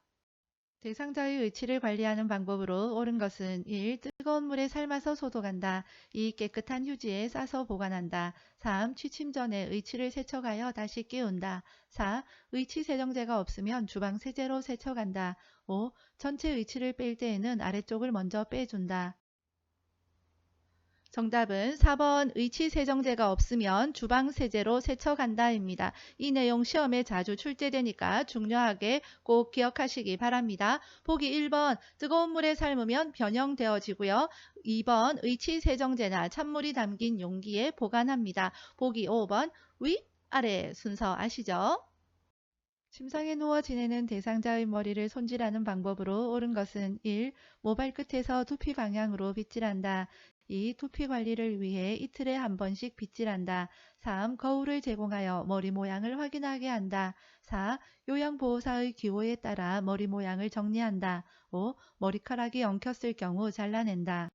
대상자의 의치를 관리하는 방법으로 옳은 것은 1. 뜨거운 물에 삶아서 소독한다. 2. 깨끗한 휴지에 싸서 보관한다. 3. 취침 전에 의치를 세척하여 다시 끼운다. 4. 의치 세정제가 없으면 주방 세제로 세척한다. 5. 전체 의치를 뺄 때에는 아래쪽을 먼저 빼준다. 정답은 4번 의치 세정제가 없으면 주방 세제로 세척한다입니다. 이 내용 시험에 자주 출제되니까 중요하게 꼭 기억하시기 바랍니다. 보기 1번 뜨거운 물에 삶으면 변형되어지고요. 2번 의치 세정제나 찬물이 담긴 용기에 보관합니다. 보기 5번 위, 아래 순서 아시죠? 침상에 누워 지내는 대상자의 머리를 손질하는 방법으로 옳은 것은 1. 모발 끝에서 두피 방향으로 빗질한다. 2. 두피 관리를 위해 이틀에 한 번씩 빗질한다. 3. 거울을 제공하여 머리 모양을 확인하게 한다. 4. 요양보호사의 기호에 따라 머리 모양을 정리한다. 5. 머리카락이 엉켰을 경우 잘라낸다.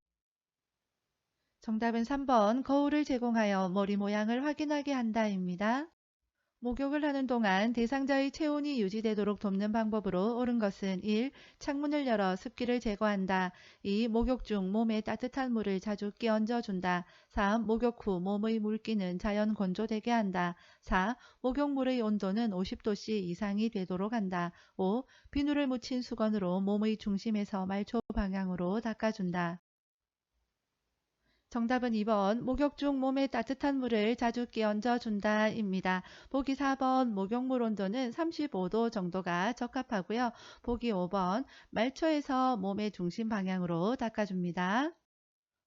정답은 3번 거울을 제공하여 머리 모양을 확인하게 한다입니다. 목욕을 하는 동안 대상자의 체온이 유지되도록 돕는 방법으로 옳은 것은 1. 창문을 열어 습기를 제거한다. 2. 목욕 중 몸에 따뜻한 물을 자주 끼얹어 준다. 3. 목욕 후 몸의 물기는 자연 건조되게 한다. 4. 목욕물의 온도는 50도씨 이상이 되도록 한다. 5. 비누를 묻힌 수건으로 몸의 중심에서 말초 방향으로 닦아준다. 정답은 2번 목욕 중 몸에 따뜻한 물을 자주 끼얹어 준다입니다. 보기 4번 목욕물 온도는 35도 정도가 적합하고요. 보기 5번 말초에서 몸의 중심 방향으로 닦아줍니다.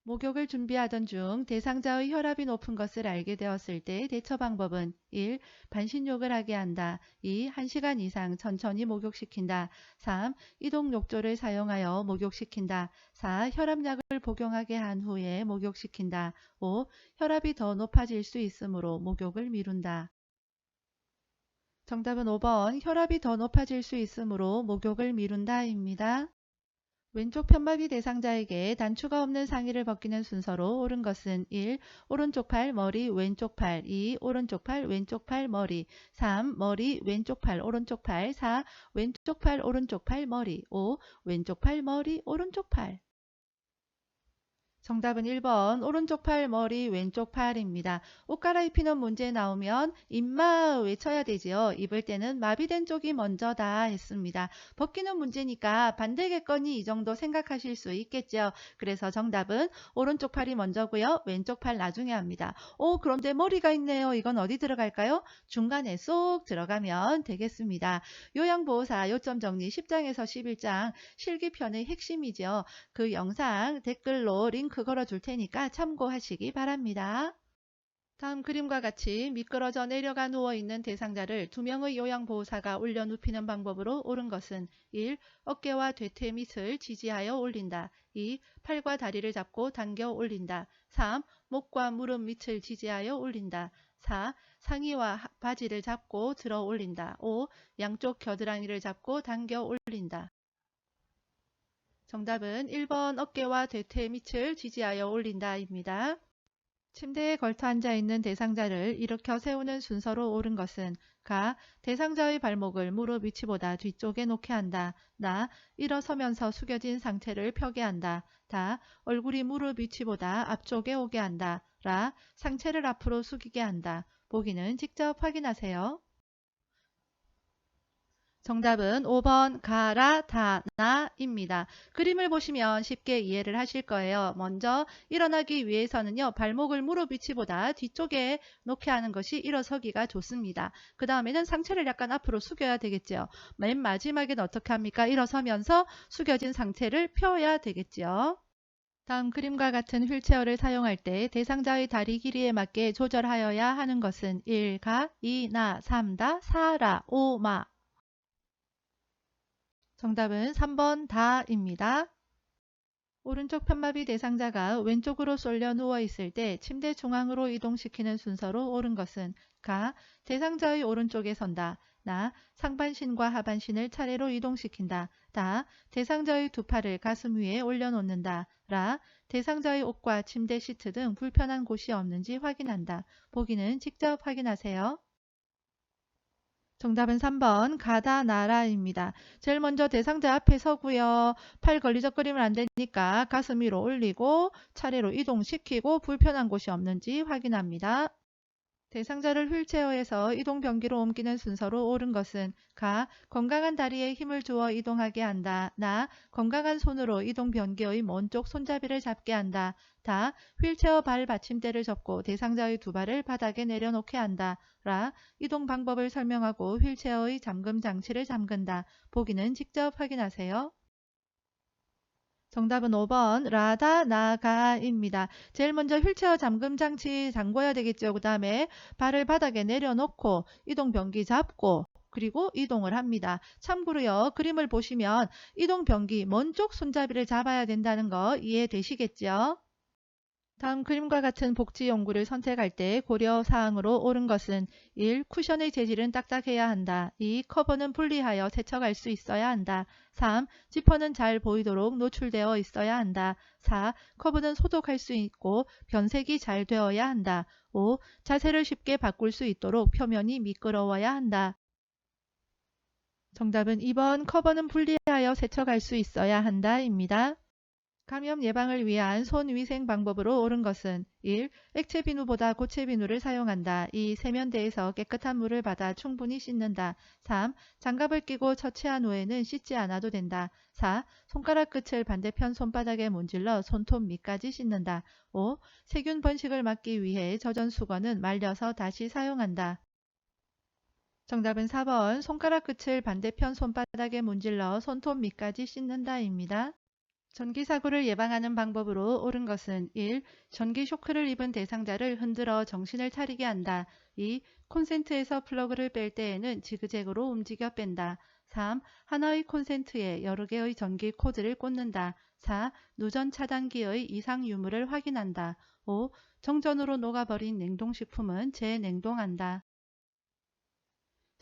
목욕을 준비하던 중 대상자의 혈압이 높은 것을 알게 되었을 때 대처 방법은 1. 반신욕을 하게 한다. 2. 1시간 이상 천천히 목욕시킨다. 3. 이동 욕조를 사용하여 목욕시킨다. 4. 혈압약을 복용하게 한 후에 목욕시킨다. 5. 혈압이 더 높아질 수 있으므로 목욕을 미룬다. 정답은 5번 혈압이 더 높아질 수 있으므로 목욕을 미룬다입니다. 왼쪽 편마비 대상자에게 단추가 없는 상의를 벗기는 순서로 옳은 것은 1. 오른쪽 팔 머리 왼쪽 팔 2. 오른쪽 팔 왼쪽 팔 머리 3. 머리 왼쪽 팔 오른쪽 팔 4. 왼쪽 팔 오른쪽 팔 머리 5. 왼쪽 팔 머리 오른쪽 팔 정답은 1번 오른쪽 팔 머리 왼쪽 팔입니다. 옷 갈아입히는 문제 나오면 임마 외쳐야 되지요. 입을 때는 마비된 쪽이 먼저다 했습니다. 벗기는 문제니까 반대겠거니 이 정도 생각하실 수 있겠죠. 그래서 정답은 오른쪽 팔이 먼저고요. 왼쪽 팔 나중에 합니다. 그런데 머리가 있네요. 이건 어디 들어갈까요? 중간에 쏙 들어가면 되겠습니다. 요양보호사 요점 정리 10장에서 11장 실기편의 핵심이죠. 그 영상 댓글로 링크 걸어줄 테니까 참고하시기 바랍니다. 다음 그림과 같이 미끄러져 내려가 누워있는 대상자를 2명의 요양보호사가 올려 눕히는 방법으로 옳은 것은 1. 어깨와 뒤태 밑을 지지하여 올린다. 2. 팔과 다리를 잡고 당겨 올린다. 3. 목과 무릎 밑을 지지하여 올린다. 4. 상의와 바지를 잡고 들어 올린다. 5. 양쪽 겨드랑이를 잡고 당겨 올린다. 정답은 1번 어깨와 뒤태 밑을 지지하여 올린다입니다. 침대에 걸터 앉아있는 대상자를 일으켜 세우는 순서로 옳은 것은 가. 대상자의 발목을 무릎 위치보다 뒤쪽에 놓게 한다. 나. 일어서면서 숙여진 상체를 펴게 한다. 다. 얼굴이 무릎 위치보다 앞쪽에 오게 한다. 라. 상체를 앞으로 숙이게 한다. 보기는 직접 확인하세요. 정답은 5번 가라 다 나입니다. 그림을 보시면 쉽게 이해를 하실 거예요. 먼저 일어나기 위해서는요. 발목을 무릎 위치보다 뒤쪽에 놓게 하는 것이 일어서기가 좋습니다. 그 다음에는 상체를 약간 앞으로 숙여야 되겠죠. 맨 마지막에는 어떻게 합니까? 일어서면서 숙여진 상체를 펴야 되겠죠. 다음 그림과 같은 휠체어를 사용할 때 대상자의 다리 길이에 맞게 조절하여야 하는 것은 1가, 2나, 3다, 4라, 5마. 정답은 3번 다입니다. 오른쪽 편마비 대상자가 왼쪽으로 쏠려 누워 있을 때 침대 중앙으로 이동시키는 순서로 옳은 것은 가. 대상자의 오른쪽에 선다. 나. 상반신과 하반신을 차례로 이동시킨다. 다. 대상자의 두 팔을 가슴 위에 올려놓는다. 라. 대상자의 옷과 침대 시트 등 불편한 곳이 없는지 확인한다. 보기는 직접 확인하세요. 정답은 3번 가다 나라입니다. 제일 먼저 대상자 앞에 서고요. 팔 걸리적거리면 안 되니까 가슴 위로 올리고 차례로 이동시키고 불편한 곳이 없는지 확인합니다. 대상자를 휠체어에서 이동 변기로 옮기는 순서로 옳은 것은 가. 건강한 다리에 힘을 주어 이동하게 한다. 나. 건강한 손으로 이동 변기의 먼 쪽 손잡이를 잡게 한다. 다. 휠체어 발 받침대를 접고 대상자의 두 발을 바닥에 내려놓게 한다. 라. 이동 방법을 설명하고 휠체어의 잠금 장치를 잠근다. 보기는 직접 확인하세요. 정답은 5번 라다 나가입니다. 제일 먼저 휠체어 잠금 장치 잠궈야 되겠죠. 그 다음에 발을 바닥에 내려놓고 이동 변기 잡고 그리고 이동을 합니다. 참고로요. 그림을 보시면 이동 변기 먼 쪽 손잡이를 잡아야 된다는 거 이해되시겠죠? 다음 그림과 같은 복지 용구를 선택할 때 고려사항으로 옳은 것은 1. 쿠션의 재질은 딱딱해야 한다. 2. 커버는 분리하여 세척할 수 있어야 한다. 3. 지퍼는 잘 보이도록 노출되어 있어야 한다. 4. 커버는 소독할 수 있고 변색이 잘 되어야 한다. 5. 자세를 쉽게 바꿀 수 있도록 표면이 미끄러워야 한다. 정답은 2번 커버는 분리하여 세척할 수 있어야 한다입니다. 감염 예방을 위한 손 위생 방법으로 옳은 것은 1. 액체 비누보다 고체 비누를 사용한다. 2. 세면대에서 깨끗한 물을 받아 충분히 씻는다. 3. 장갑을 끼고 처치한 후에는 씻지 않아도 된다. 4. 손가락 끝을 반대편 손바닥에 문질러 손톱 밑까지 씻는다. 5. 세균 번식을 막기 위해 젖은 수건은 말려서 다시 사용한다. 정답은 4번 손가락 끝을 반대편 손바닥에 문질러 손톱 밑까지 씻는다입니다. 전기 사고를 예방하는 방법으로 옳은 것은 1. 전기 쇼크를 입은 대상자를 흔들어 정신을 차리게 한다. 2. 콘센트에서 플러그를 뺄 때에는 지그재그로 움직여 뺀다. 3. 하나의 콘센트에 여러 개의 전기 코드를 꽂는다. 4. 누전 차단기의 이상 유무를 확인한다. 5. 정전으로 녹아버린 냉동식품은 재냉동한다.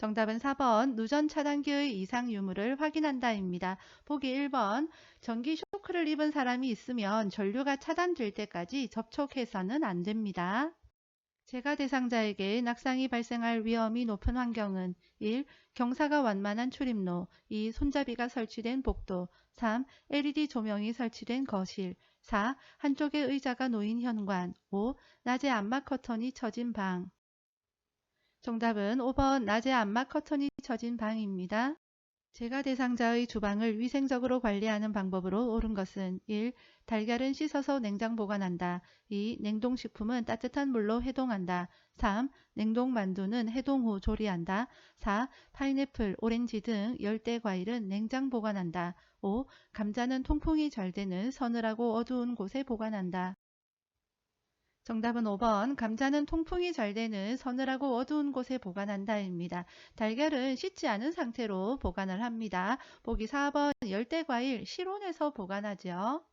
정답은 4번 누전 차단기의 이상 유무를 확인한다입니다. 보기 1번 전기 쇼크를 입은 사람이 있으면 전류가 차단될 때까지 접촉해서는 안 됩니다. 재가 대상자에게 낙상이 발생할 위험이 높은 환경은 1. 경사가 완만한 출입로 2. 손잡이가 설치된 복도 3. LED 조명이 설치된 거실 4. 한쪽에 의자가 놓인 현관 5. 낮에 암막 커튼이 쳐진 방 정답은 5번 낮에 암막 커튼이 쳐진 방입니다. 재가 대상자의 주방을 위생적으로 관리하는 방법으로 옳은 것은 1. 달걀은 씻어서 냉장 보관한다. 2. 냉동식품은 따뜻한 물로 해동한다. 3. 냉동 만두는 해동 후 조리한다. 4. 파인애플, 오렌지 등 열대 과일은 냉장 보관한다. 5. 감자는 통풍이 잘 되는 서늘하고 어두운 곳에 보관한다. 정답은 5번 감자는 통풍이 잘 되는 서늘하고 어두운 곳에 보관한다입니다. 달걀은 씻지 않은 상태로 보관을 합니다. 보기 4번 열대과일 실온에서 보관하죠.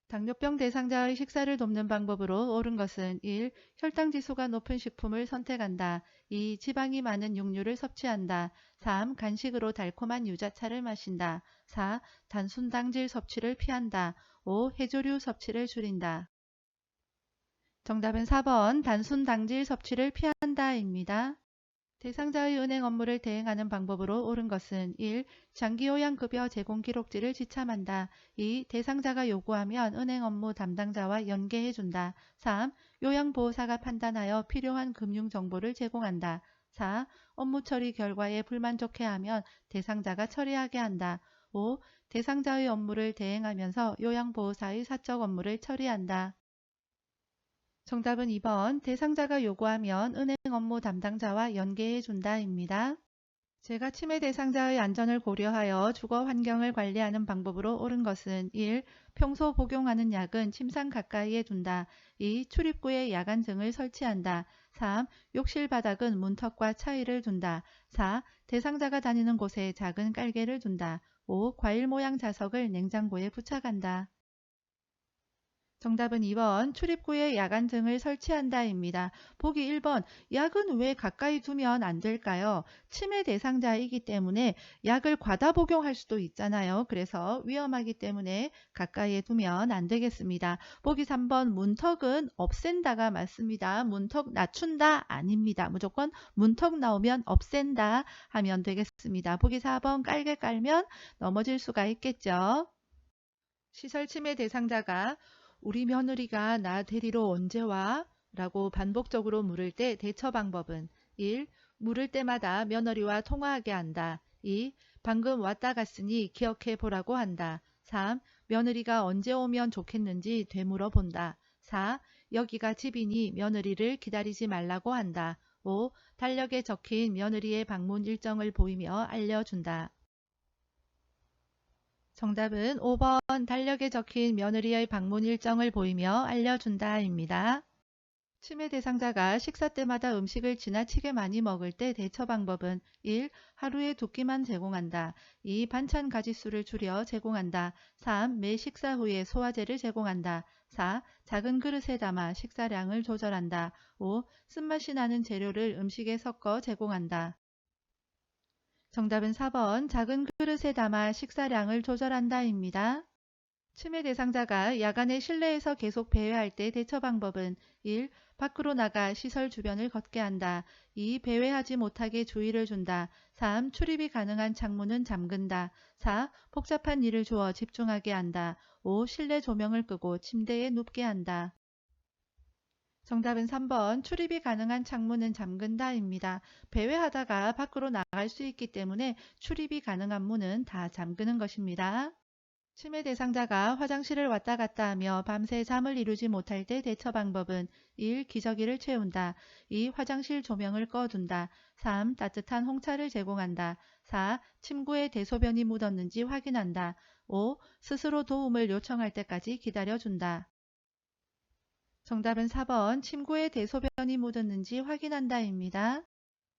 당뇨병 대상자의 식사를 돕는 방법으로 옳은 것은 1. 혈당지수가 높은 식품을 선택한다. 2. 지방이 많은 육류를 섭취한다. 3. 간식으로 달콤한 유자차를 마신다. 4. 단순당질 섭취를 피한다. 5. 해조류 섭취를 줄인다. 정답은 4번 단순 당질 섭취를 피한다입니다. 대상자의 은행 업무를 대행하는 방법으로 옳은 것은 1. 장기요양급여 제공 기록지를 지참한다. 2. 대상자가 요구하면 은행 업무 담당자와 연계해준다. 3. 요양보호사가 판단하여 필요한 금융정보를 제공한다. 4. 업무 처리 결과에 불만족해하면 대상자가 처리하게 한다. 5. 대상자의 업무를 대행하면서 요양보호사의 사적 업무를 처리한다. 정답은 2번 대상자가 요구하면 은행 업무 담당자와 연계해 준다입니다. 재가 치매 대상자의 안전을 고려하여 주거 환경을 관리하는 방법으로 옳은 것은 1. 평소 복용하는 약은 침상 가까이에 둔다. 2. 출입구에 야간등을 설치한다. 3. 욕실 바닥은 문턱과 차이를 둔다. 4. 대상자가 다니는 곳에 작은 깔개를 둔다. 5. 과일 모양 자석을 냉장고에 부착한다. 정답은 2번 출입구에 야간등을 설치한다입니다. 보기 1번 약은 왜 가까이 두면 안 될까요? 치매 대상자이기 때문에 약을 과다 복용할 수도 있잖아요. 그래서 위험하기 때문에 가까이에 두면 안 되겠습니다. 보기 3번 문턱은 없앤다가 맞습니다. 문턱 낮춘다 아닙니다. 무조건 문턱 나오면 없앤다 하면 되겠습니다. 보기 4번 깔게 깔면 넘어질 수가 있겠죠. 시설 침해 대상자가 우리 며느리가 나 데리러 언제 와? 라고 반복적으로 물을 때 대처 방법은 1. 물을 때마다 며느리와 통화하게 한다. 2. 방금 왔다 갔으니 기억해 보라고 한다. 3. 며느리가 언제 오면 좋겠는지 되물어 본다. 4. 여기가 집이니 며느리를 기다리지 말라고 한다. 5. 달력에 적힌 며느리의 방문 일정을 보이며 알려준다. 정답은 5번 달력에 적힌 며느리의 방문 일정을 보이며 알려준다입니다. 치매 대상자가 식사 때마다 음식을 지나치게 많이 먹을 때 대처 방법은 1. 하루에 2끼만 제공한다. 2. 반찬 가짓수를 줄여 제공한다. 3. 매 식사 후에 소화제를 제공한다. 4. 작은 그릇에 담아 식사량을 조절한다. 5. 쓴맛이 나는 재료를 음식에 섞어 제공한다. 정답은 4번 작은 그릇에 담아 식사량을 조절한다입니다. 치매 대상자가 야간에 실내에서 계속 배회할 때 대처 방법은 1. 밖으로 나가 시설 주변을 걷게 한다. 2. 배회하지 못하게 주의를 준다. 3. 출입이 가능한 창문은 잠근다. 4. 복잡한 일을 주어 집중하게 한다. 5. 실내 조명을 끄고 침대에 눕게 한다. 정답은 3번 출입이 가능한 창문은 잠근다입니다. 배회하다가 밖으로 나갈 수 있기 때문에 출입이 가능한 문은 다 잠그는 것입니다. 치매 대상자가 화장실을 왔다 갔다 하며 밤새 잠을 이루지 못할 때 대처 방법은 1. 기저귀를 채운다. 2. 화장실 조명을 꺼둔다. 3. 따뜻한 홍차를 제공한다. 4. 침구에 대소변이 묻었는지 확인한다. 5. 스스로 도움을 요청할 때까지 기다려준다. 정답은 4번 침구에 대소변이 묻었는지 확인한다입니다.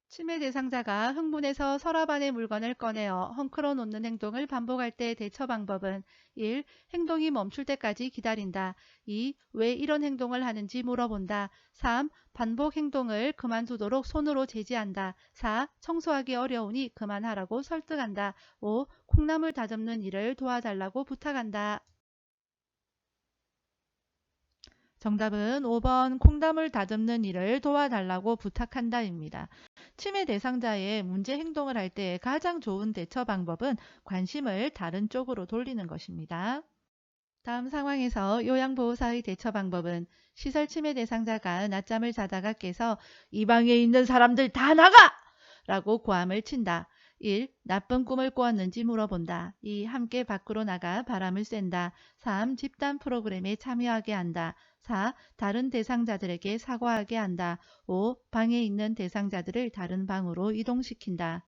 치매 대상자가 흥분해서 서랍 안에 물건을 꺼내어 헝클어 놓는 행동을 반복할 때 대처 방법은 1. 행동이 멈출 때까지 기다린다. 2. 왜 이런 행동을 하는지 물어본다. 3. 반복 행동을 그만두도록 손으로 제지한다. 4. 청소하기 어려우니 그만하라고 설득한다. 5. 콩나물 다듬는 일을 도와달라고 부탁한다. 정답은 5번 콩나물 다듬는 일을 도와달라고 부탁한다입니다. 치매 대상자의 문제 행동을 할 때 가장 좋은 대처 방법은 관심을 다른 쪽으로 돌리는 것입니다. 다음 상황에서 요양보호사의 대처 방법은 시설 치매 대상자가 낮잠을 자다가 깨서 이 방에 있는 사람들 다 나가! 라고 고함을 친다. 1. 나쁜 꿈을 꾸었는지 물어본다. 2. 함께 밖으로 나가 바람을 쐰다. 3. 집단 프로그램에 참여하게 한다. 4. 다른 대상자들에게 사과하게 한다. 5. 방에 있는 대상자들을 다른 방으로 이동시킨다.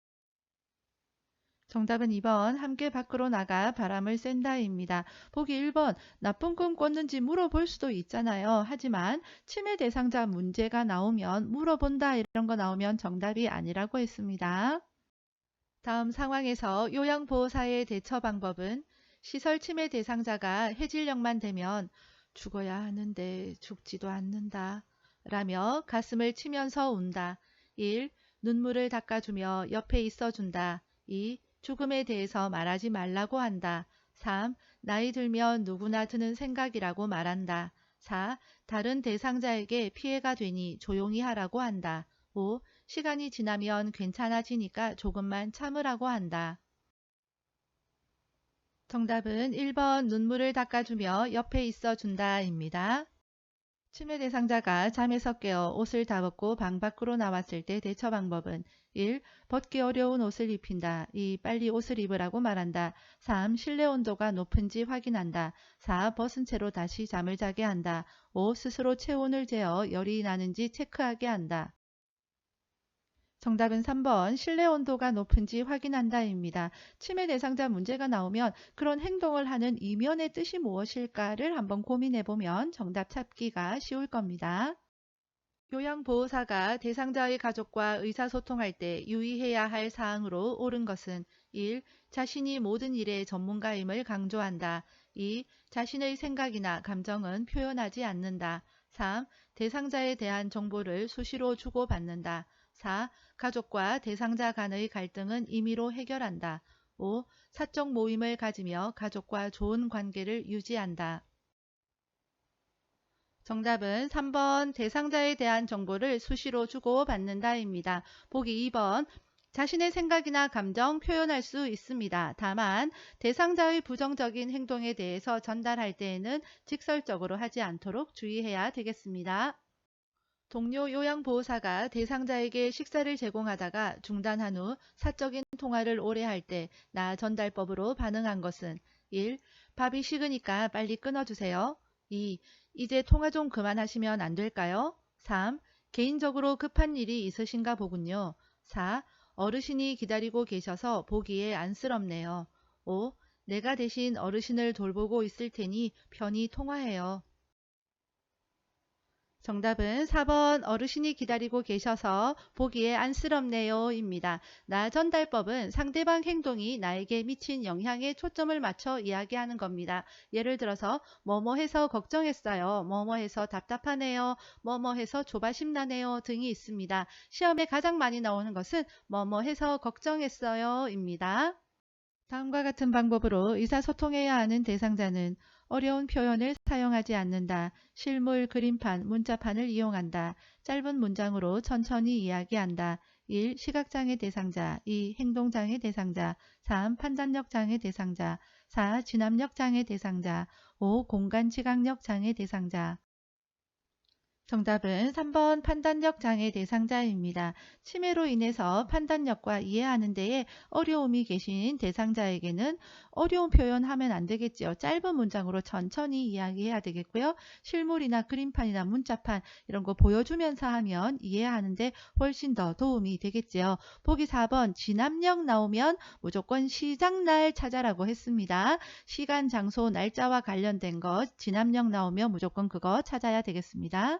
정답은 2번 함께 밖으로 나가 바람을 쐰다입니다. 보기 1번 나쁜 꿈 꿨는지 물어볼 수도 있잖아요. 하지만 치매 대상자 문제가 나오면 물어본다 이런 거 나오면 정답이 아니라고 했습니다. 다음 상황에서 요양보호사의 대처 방법은 시설 치매 대상자가 해질녘만 되면 죽어야 하는데 죽지도 않는다 라며 가슴을 치면서 운다. 1. 눈물을 닦아주며 옆에 있어준다. 2. 죽음에 대해서 말하지 말라고 한다. 3. 나이 들면 누구나 드는 생각이라고 말한다. 4. 다른 대상자에게 피해가 되니 조용히 하라고 한다. 5. 시간이 지나면 괜찮아지니까 조금만 참으라고 한다. 정답은 1번 눈물을 닦아주며 옆에 있어준다입니다. 치매 대상자가 잠에서 깨어 옷을 다 벗고 방 밖으로 나왔을 때 대처 방법은 1. 벗기 어려운 옷을 입힌다. 2. 빨리 옷을 입으라고 말한다. 3. 실내 온도가 높은지 확인한다. 4. 벗은 채로 다시 잠을 자게 한다. 5. 스스로 체온을 재어 열이 나는지 체크하게 한다. 정답은 3번 실내 온도가 높은지 확인한다입니다. 치매 대상자 문제가 나오면 그런 행동을 하는 이면의 뜻이 무엇일까를 한번 고민해보면 정답 찾기가 쉬울 겁니다. 요양보호사가 대상자의 가족과 의사소통할 때 유의해야 할 사항으로 옳은 것은 1. 자신이 모든 일의 전문가임을 강조한다. 2. 자신의 생각이나 감정은 표현하지 않는다. 3. 대상자에 대한 정보를 수시로 주고받는다. 4. 가족과 대상자 간의 갈등은 임의로 해결한다. 5. 사적 모임을 가지며 가족과 좋은 관계를 유지한다. 정답은 3번 대상자에 대한 정보를 수시로 주고받는다입니다. 보기 2번 자신의 생각이나 감정 표현할 수 있습니다. 다만 대상자의 부정적인 행동에 대해서 전달할 때에는 직설적으로 하지 않도록 주의해야 되겠습니다. 동료 요양보호사가 대상자에게 식사를 제공하다가 중단한 후 사적인 통화를 오래 할 때 나 전달법으로 반응한 것은 1. 밥이 식으니까 빨리 끊어주세요. 2. 이제 통화 좀 그만하시면 안 될까요? 3. 개인적으로 급한 일이 있으신가 보군요. 4. 어르신이 기다리고 계셔서 보기에 안쓰럽네요. 5. 내가 대신 어르신을 돌보고 있을 테니 편히 통화해요. 정답은 4번 어르신이 기다리고 계셔서 보기에 안쓰럽네요 입니다. 나 전달법은 상대방 행동이 나에게 미친 영향에 초점을 맞춰 이야기하는 겁니다. 예를 들어서 뭐뭐 해서 걱정했어요. 뭐뭐 해서 답답하네요. 뭐뭐 해서 조바심 나네요 등이 있습니다. 시험에 가장 많이 나오는 것은 뭐뭐 해서 걱정했어요 입니다. 다음과 같은 방법으로 의사소통해야 하는 대상자는 어려운 표현을 사용하지 않는다. 실물, 그림판, 문자판을 이용한다. 짧은 문장으로 천천히 이야기한다. 1. 시각장애 대상자 2. 행동장애 대상자 3. 판단력 장애 대상자 4. 진압력 장애 대상자 5. 공간지각력 장애 대상자 정답은 3번 판단력 장애 대상자입니다. 치매로 인해서 판단력과 이해하는 데에 어려움이 계신 대상자에게는 어려운 표현하면 안 되겠지요. 짧은 문장으로 천천히 이야기해야 되겠고요. 실물이나 그림판이나 문자판 이런 거 보여주면서 하면 이해하는 데 훨씬 더 도움이 되겠지요. 보기 4번 진압력 나오면 무조건 시작날 찾아라고 했습니다. 시간, 장소, 날짜와 관련된 것 진압력 나오면 무조건 그거 찾아야 되겠습니다.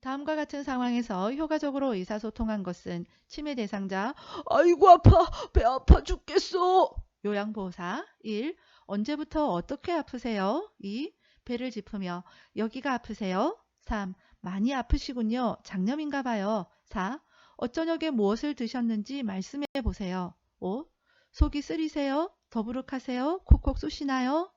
다음과 같은 상황에서 효과적으로 의사소통한 것은 치매 대상자 아이고 아파 배 아파 죽겠어 요양보호사 1. 언제부터 어떻게 아프세요? 2. 배를 짚으며 여기가 아프세요? 3. 많이 아프시군요. 장염인가 봐요. 4. 어저녁에 무엇을 드셨는지 말씀해 보세요. 5. 속이 쓰리세요? 더부룩하세요? 콕콕 쑤시나요?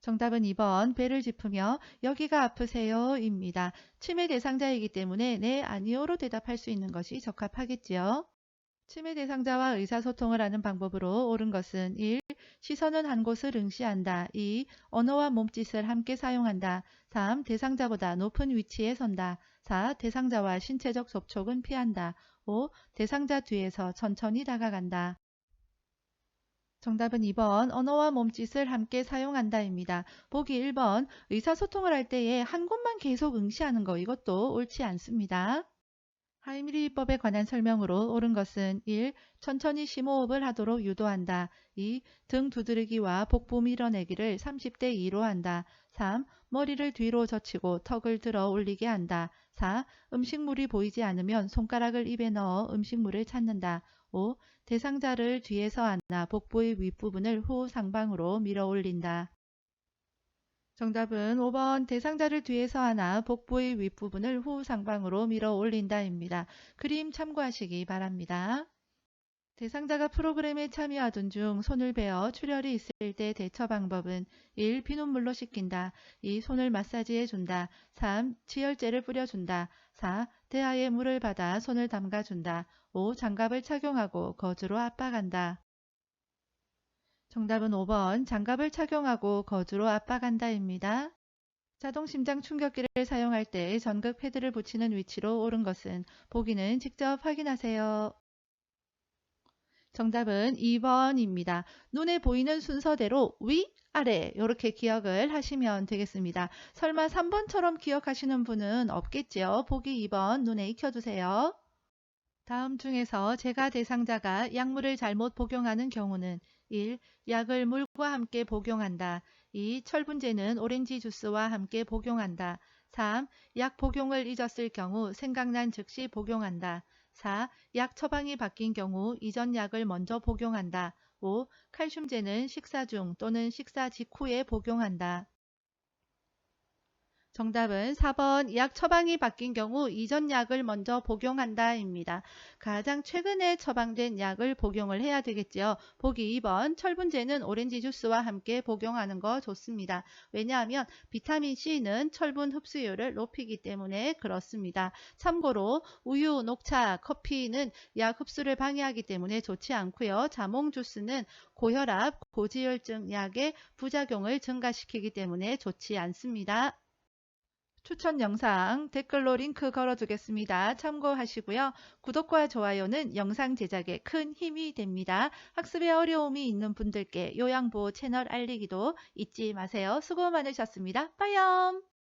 정답은 2번 배를 짚으며 여기가 아프세요 입니다. 치매 대상자이기 때문에 네 아니요로 대답할 수 있는 것이 적합하겠지요. 치매 대상자와 의사소통을 하는 방법으로 옳은 것은 1. 시선은 한 곳을 응시한다. 2. 언어와 몸짓을 함께 사용한다. 3. 대상자보다 높은 위치에 선다. 4. 대상자와 신체적 접촉은 피한다. 5. 대상자 뒤에서 천천히 다가간다. 정답은 2번 언어와 몸짓을 함께 사용한다입니다. 보기 1번 의사소통을 할 때에 한 곳만 계속 응시하는 거 이것도 옳지 않습니다. 하이미리법에 관한 설명으로 옳은 것은 1. 천천히 심호흡을 하도록 유도한다. 2. 등 두드리기와 복부 밀어내기를 30대 2로 한다. 3. 머리를 뒤로 젖히고 턱을 들어 올리게 한다. 4. 음식물이 보이지 않으면 손가락을 입에 넣어 음식물을 찾는다. 5. 대상자를 뒤에서 안아 복부의 윗부분을 후 상방으로 밀어 올린다. 정답은 5번 대상자를 뒤에서 안아 복부의 윗부분을 후 상방으로 밀어 올린다입니다. 그림 참고하시기 바랍니다. 대상자가 프로그램에 참여하던 중 손을 베어 출혈이 있을 때 대처 방법은 1. 비눗물로 씻긴다. 2. 손을 마사지해준다. 3. 지혈제를 뿌려준다. 4. 대하에 물을 받아 손을 담가준다. 5. 장갑을 착용하고 거즈로 압박한다. 정답은 5번 장갑을 착용하고 거즈로 압박한다입니다. 자동 심장 충격기를 사용할 때 전극 패드를 붙이는 위치로 옳은 것은 보기는 직접 확인하세요. 정답은 2번입니다. 눈에 보이는 순서대로 위, 아래 이렇게 기억을 하시면 되겠습니다. 설마 3번처럼 기억하시는 분은 없겠지요. 보기 2번 눈에 익혀두세요. 다음 중에서 제가 대상자가 약물을 잘못 복용하는 경우는 1. 약을 물과 함께 복용한다. 2. 철분제는 오렌지 주스와 함께 복용한다. 3. 약 복용을 잊었을 경우 생각난 즉시 복용한다. 4. 약 처방이 바뀐 경우 이전 약을 먼저 복용한다. 5. 칼슘제는 식사 중 또는 식사 직후에 복용한다. 정답은 4번 약 처방이 바뀐 경우 이전 약을 먼저 복용한다입니다. 가장 최근에 처방된 약을 복용을 해야 되겠지요. 보기 2번 철분제는 오렌지 주스와 함께 복용하는 거 좋습니다. 왜냐하면 비타민C는 철분 흡수율을 높이기 때문에 그렇습니다. 참고로 우유, 녹차, 커피는 약 흡수를 방해하기 때문에 좋지 않고요. 자몽 주스는 고혈압, 고지혈증 약의 부작용을 증가시키기 때문에 좋지 않습니다. 추천 영상 댓글로 링크 걸어두겠습니다. 참고하시고요. 구독과 좋아요는 영상 제작에 큰 힘이 됩니다. 학습에 어려움이 있는 분들께 요양보호 채널 알리기도 잊지 마세요. 수고 많으셨습니다. 빠염!